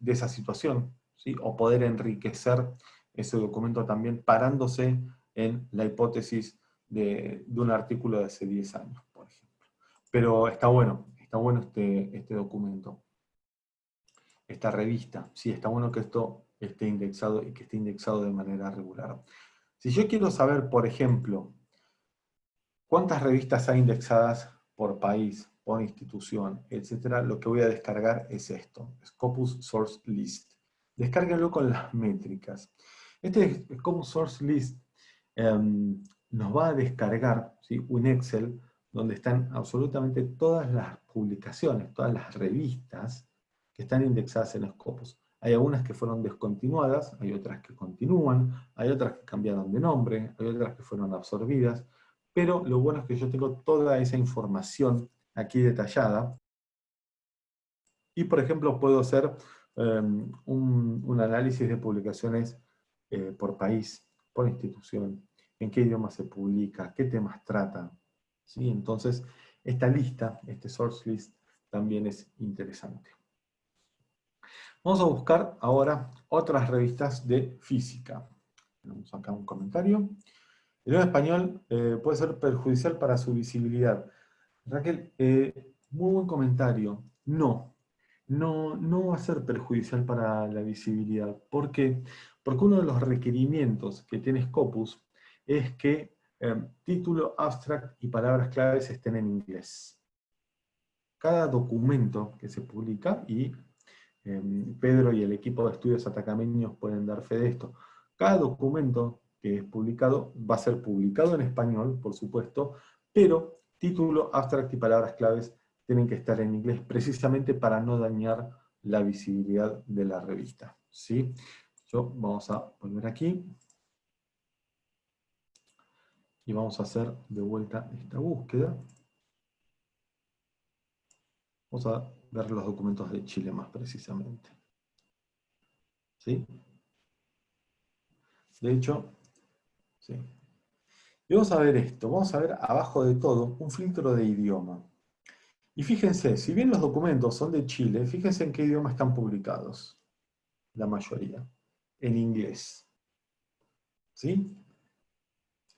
esa situación, ¿sí? O poder enriquecer ese documento también parándose en la hipótesis de un artículo de hace 10 años, por ejemplo. Pero está bueno este documento, esta revista. Sí, está bueno que esto esté indexado y que esté indexado de manera regular. Si yo quiero saber, por ejemplo, cuántas revistas hay indexadas por país, por institución, etcétera, lo que voy a descargar es esto, Scopus Source List. Descárguenlo con las métricas. Este Scopus Source List nos va a descargar, ¿sí?, un Excel donde están absolutamente todas las publicaciones, todas las revistas que están indexadas en Scopus. Hay algunas que fueron descontinuadas, hay otras que continúan, hay otras que cambiaron de nombre, hay otras que fueron absorbidas, pero lo bueno es que yo tengo toda esa información aquí detallada y, por ejemplo, puedo hacer un análisis de publicaciones por país, por institución. en qué idioma se publica, qué temas trata. ¿Sí? Entonces, esta lista, este source list, también es interesante. Vamos a buscar ahora otras revistas de física. Tenemos acá un comentario. El idioma español puede ser perjudicial para su visibilidad. Raquel, muy buen comentario. No va a ser perjudicial para la visibilidad. ¿Por qué? Porque uno de los requerimientos que tiene Scopus es que título, abstract y palabras claves estén en inglés. Cada documento que se publica, y Pedro y el equipo de estudios atacameños pueden dar fe de esto, cada documento que es publicado va a ser publicado en español, por supuesto, pero título, abstract y palabras claves tienen que estar en inglés, precisamente para no dañar la visibilidad de la revista. ¿Sí? Vamos a volver aquí, y vamos a hacer de vuelta esta búsqueda. Vamos a ver los documentos de Chile más precisamente. ¿Sí? De hecho, sí. Y vamos a ver esto, vamos a ver abajo de todo un filtro de idioma. Y fíjense, si bien los documentos son de Chile, fíjense en qué idioma están publicados. La mayoría. En inglés. ¿Sí?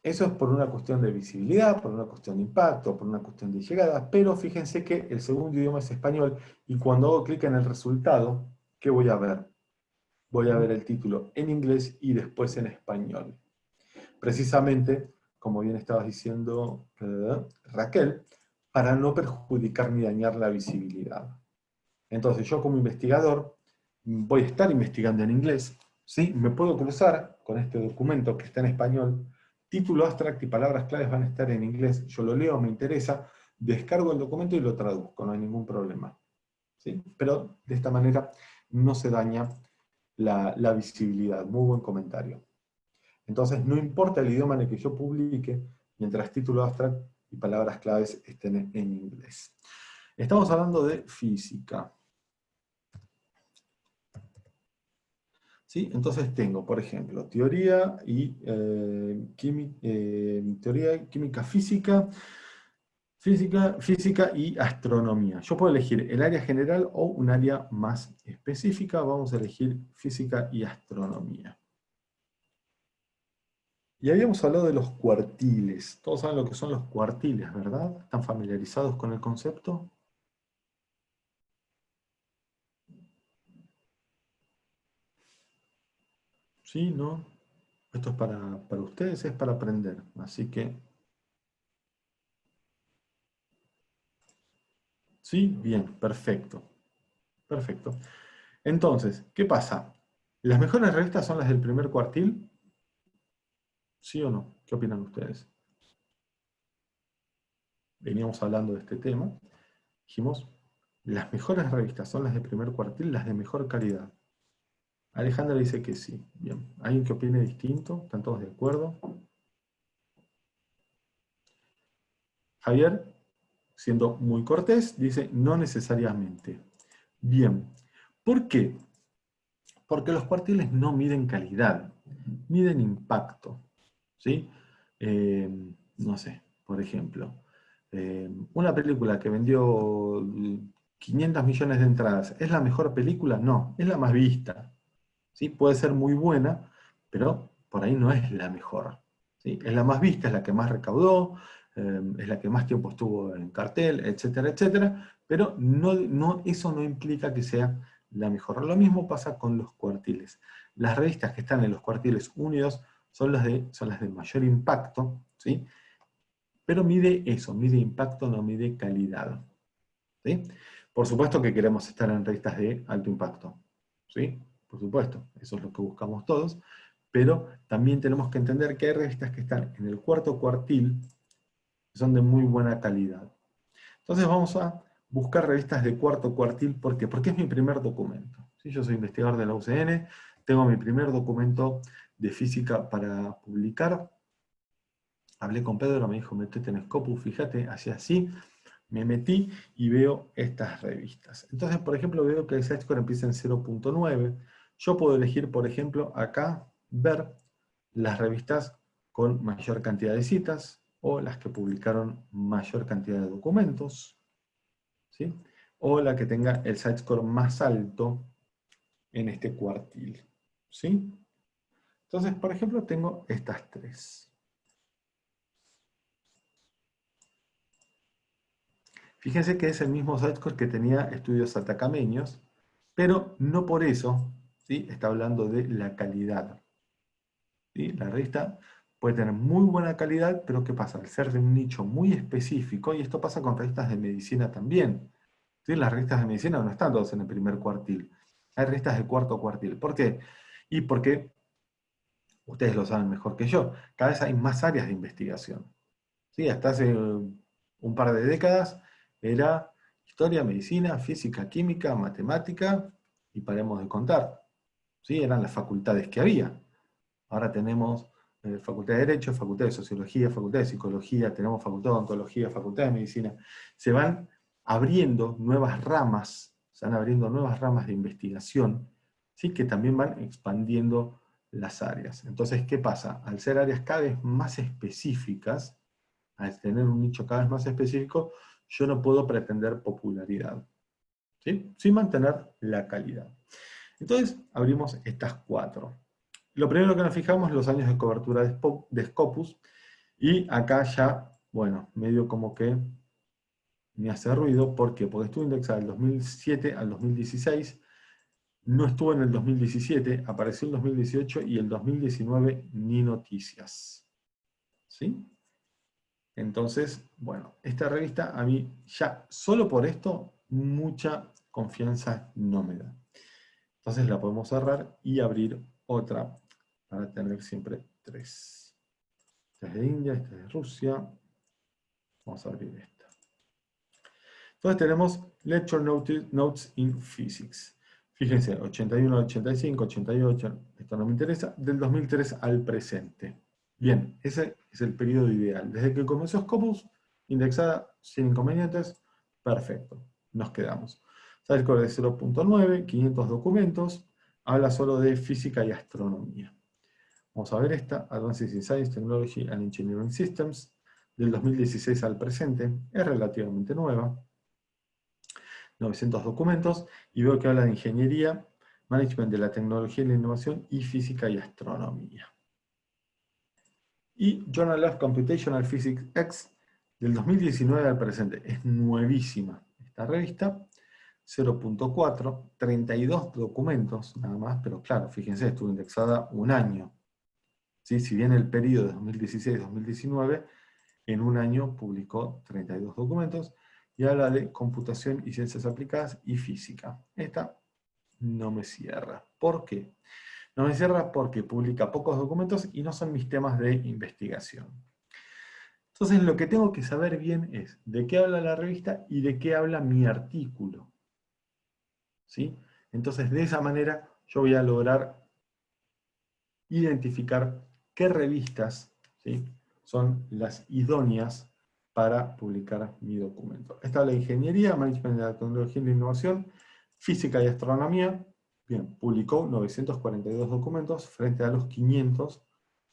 Eso es por una cuestión de visibilidad, por una cuestión de impacto, por una cuestión de llegada, pero fíjense que el segundo idioma es español, y cuando hago clic en el resultado, ¿qué voy a ver? Voy a ver el título en inglés y después en español. Precisamente, como bien estabas diciendo, Raquel, para no perjudicar ni dañar la visibilidad. Entonces yo como investigador voy a estar investigando en inglés, ¿sí? Me puedo cruzar con este documento que está en español, título, abstract y palabras claves van a estar en inglés, yo lo leo, me interesa, descargo el documento y lo traduzco, no hay ningún problema. ¿Sí? Pero de esta manera no se daña la visibilidad. Muy buen comentario. Entonces, no importa el idioma en el que yo publique, mientras título, abstract y palabras claves estén en inglés. Estamos hablando de física. ¿Sí? Entonces tengo, por ejemplo, teoría y química física, física y astronomía. Yo puedo elegir el área general o un área más específica. Vamos a elegir física y astronomía. Y habíamos hablado de los cuartiles. Todos saben lo que son los cuartiles, ¿verdad? ¿Están familiarizados con el concepto? ¿Sí? ¿No? Esto es para ustedes, es para aprender. Así que... ¿Sí? Bien, perfecto. Perfecto. Entonces, ¿qué pasa? ¿Las mejores revistas son las del primer cuartil? ¿Sí o no? ¿Qué opinan ustedes? Veníamos hablando de este tema. Dijimos, las mejores revistas son las de primer cuartil, las de mejor calidad. Alejandra dice que sí. Bien. ¿Alguien que opine distinto? ¿Están todos de acuerdo? Javier, siendo muy cortés, dice no necesariamente. Bien. ¿Por qué? Porque los cuartiles no miden calidad, miden impacto. ¿Sí? No sé, por ejemplo, una película que vendió 500 millones de entradas, ¿es la mejor película? No, es la más vista. ¿Sí? Puede ser muy buena, pero por ahí no es la mejor. ¿Sí? Es la más vista, es la que más recaudó, es la que más tiempo estuvo en cartel, etcétera, etcétera, pero eso no implica que sea la mejor. Lo mismo pasa con los cuartiles. Las revistas que están en los cuartiles 1 y 2 son las de mayor impacto, ¿sí? Pero mide eso, mide impacto, no mide calidad. ¿Sí? Por supuesto que queremos estar en revistas de alto impacto. ¿Sí? Por supuesto, eso es lo que buscamos todos, pero también tenemos que entender que hay revistas que están en el cuarto cuartil, que son de muy buena calidad. Entonces vamos a buscar revistas de cuarto cuartil, ¿por qué? Porque es mi primer documento. ¿Sí? Yo soy investigador de la UCN, tengo mi primer documento de física para publicar. Hablé con Pedro, me dijo, metete en Scopus, fíjate, así, me metí y veo estas revistas. Entonces, por ejemplo, veo que el SciScore empieza en 0.9. Yo puedo elegir, por ejemplo, acá, ver las revistas con mayor cantidad de citas, o las que publicaron mayor cantidad de documentos, ¿sí? O la que tenga el site score más alto en este cuartil, ¿sí? Entonces, por ejemplo, tengo estas tres. Fíjense que es el mismo site score que tenía Estudios Atacameños, pero no por eso, ¿sí? Está hablando de la calidad, ¿sí? La revista puede tener muy buena calidad, pero ¿qué pasa? Al ser de un nicho muy específico, y esto pasa con revistas de medicina también, ¿sí? Las revistas de medicina no están todas en el primer cuartil, hay revistas de cuarto cuartil. ¿Por qué? Y porque, ustedes lo saben mejor que yo, cada vez hay más áreas de investigación, ¿sí? Hasta hace un par de décadas era historia, medicina, física, química, matemática, y paremos de contar, ¿sí? Eran las facultades que había. Ahora tenemos facultad de Derecho, facultad de Sociología, facultad de Psicología, tenemos facultad de Odontología, facultad de Medicina. Se van abriendo nuevas ramas, se van abriendo nuevas ramas de investigación, ¿sí? Que también van expandiendo las áreas. Entonces, ¿qué pasa? Al ser áreas cada vez más específicas, al tener un nicho cada vez más específico, yo no puedo pretender popularidad, ¿sí? Sin mantener la calidad. Entonces, abrimos estas cuatro. Lo primero que nos fijamos, los años de cobertura de Scopus, y acá ya, bueno, medio como que me hace ruido. ¿Por qué? Porque estuvo indexada del 2007 al 2016, no estuvo en el 2017, apareció en el 2018 y el 2019 ni noticias. ¿Sí? Entonces, bueno, esta revista a mí ya, solo por esto, mucha confianza no me da. Entonces la podemos cerrar y abrir otra para tener siempre tres. Esta es de India, esta es de Rusia. Vamos a abrir esta. Entonces tenemos Lecture Notes in Physics. Fíjense, 81, 85, 88, esto no me interesa, del 2003 al presente. Bien, ese es el periodo ideal. Desde que comenzó Scopus, indexada sin inconvenientes, perfecto, nos quedamos. Score de 0.9, 500 documentos, habla solo de física y astronomía. Vamos a ver esta, Advances in Science, Technology and Engineering Systems, del 2016 al presente, es relativamente nueva. 900 documentos, y veo que habla de ingeniería, management de la tecnología y la innovación, y física y astronomía. Y Journal of Computational Physics X, del 2019 al presente. Es nuevísima esta revista. 0.4, 32 documentos nada más, pero claro, fíjense, estuvo indexada un año. ¿Sí? Si bien el periodo de 2016-2019, en un año publicó 32 documentos, y habla de computación y ciencias aplicadas y física. Esta no me cierra. ¿Por qué? No me cierra porque publica pocos documentos y no son mis temas de investigación. Entonces lo que tengo que saber bien es de qué habla la revista y de qué habla mi artículo. ¿Sí? Entonces de esa manera yo voy a lograr identificar qué revistas, ¿sí?, son las idóneas para publicar mi documento. Esta habla de ingeniería, management de la tecnología y la innovación, física y astronomía. Bien, publicó 942 documentos frente a los 500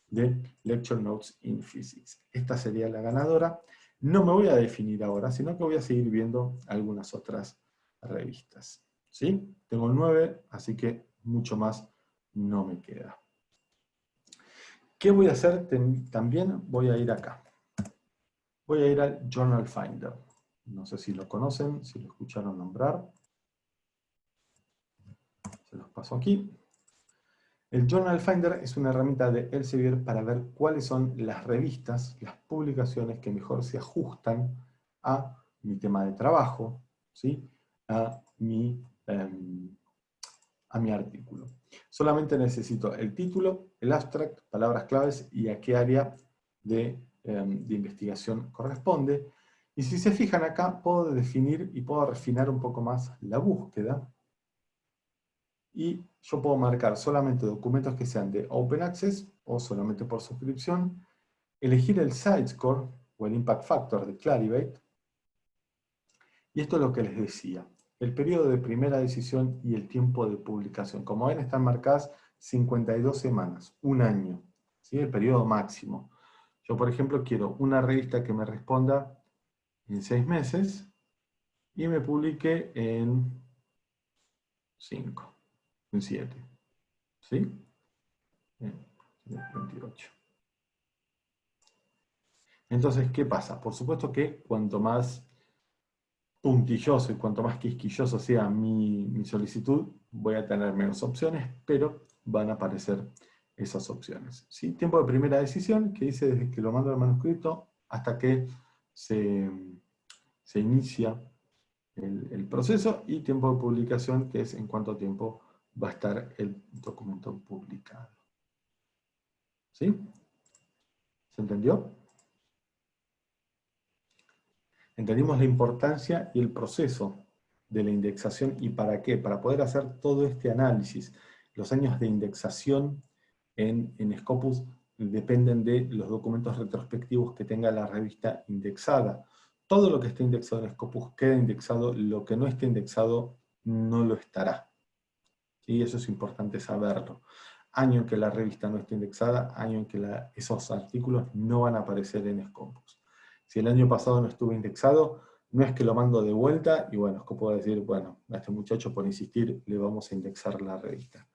de Lecture Notes in Physics. Esta sería la ganadora. No me voy a definir ahora, sino que voy a seguir viendo algunas otras revistas. ¿Sí? Tengo 9, así que mucho más no me queda. ¿Qué voy a hacer? También voy a ir acá. Voy a ir al Journal Finder. No sé si lo conocen, si lo escucharon nombrar. Se los paso aquí. El Journal Finder es una herramienta de Elsevier para ver cuáles son las revistas, las publicaciones que mejor se ajustan a mi tema de trabajo, ¿sí?, a mi artículo. Solamente necesito el título, el abstract, palabras claves y a qué área de investigación corresponde. Y si se fijan acá, puedo definir y puedo refinar un poco más la búsqueda. Y yo puedo marcar solamente documentos que sean de Open Access o solamente por suscripción, elegir el Site Score o el Impact Factor de Clarivate. Y esto es lo que les decía. El periodo de primera decisión y el tiempo de publicación. Como ven, están marcadas 52 semanas, un año, ¿sí?, el periodo máximo. Yo, por ejemplo, quiero una revista que me responda en 6 meses y me publique en 5, en 7, ¿sí? En 28. Entonces, ¿qué pasa? Por supuesto que cuanto más puntilloso y cuanto más quisquilloso sea mi solicitud, voy a tener menos opciones, pero van a aparecer esas opciones. ¿Sí? Tiempo de primera decisión, que dice desde que lo mando al manuscrito hasta que se inicia el proceso, y tiempo de publicación, que es en cuánto tiempo va a estar el documento publicado. ¿Sí? ¿Se entendió? Entendimos la importancia y el proceso de la indexación y para qué. Para poder hacer todo este análisis. Los años de indexación en Scopus dependen de los documentos retrospectivos que tenga la revista indexada. Todo lo que esté indexado en Scopus queda indexado, lo que no esté indexado no lo estará. Y eso es importante saberlo. Año en que la revista no esté indexada, año en que esos artículos no van a aparecer en Scopus. Si el año pasado no estuvo indexado, no es que lo mando de vuelta y bueno, Scopus va a decir, bueno, a este muchacho por insistir le vamos a indexar la revista.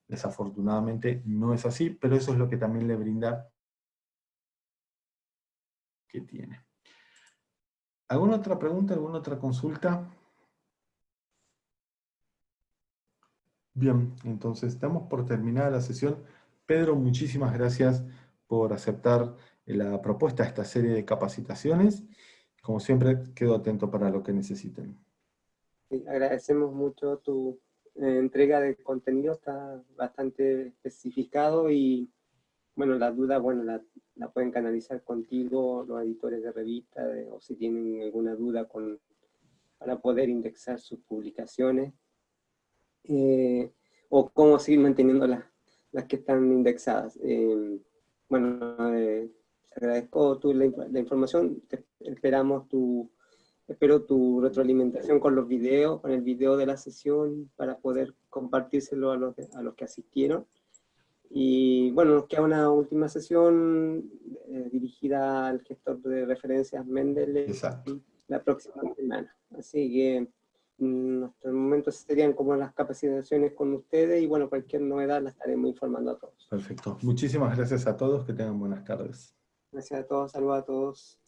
Desafortunadamente no es así, pero eso es lo que también le brinda que tiene. ¿Alguna otra pregunta, alguna otra consulta? Bien, entonces estamos por terminar la sesión. Pedro, muchísimas gracias por aceptar la propuesta de esta serie de capacitaciones. Como siempre, quedo atento para lo que necesiten. Sí, agradecemos mucho tu entrega de contenido, está bastante especificado y bueno, las dudas, bueno, la pueden canalizar contigo los editores de revista o si tienen alguna duda para poder indexar sus publicaciones o cómo seguir manteniendo las que están indexadas. Bueno, te agradezco la información, espero tu retroalimentación con los videos, con el video de la sesión para poder compartírselo a los que asistieron. Y bueno, nos queda una última sesión dirigida al gestor de referencias Mendeley. Exacto. La próxima semana. Así que hasta el momento serían como las capacitaciones con ustedes y bueno, cualquier novedad la estaremos informando a todos. Perfecto. Muchísimas gracias a todos. Que tengan buenas tardes. Gracias a todos, saludos a todos.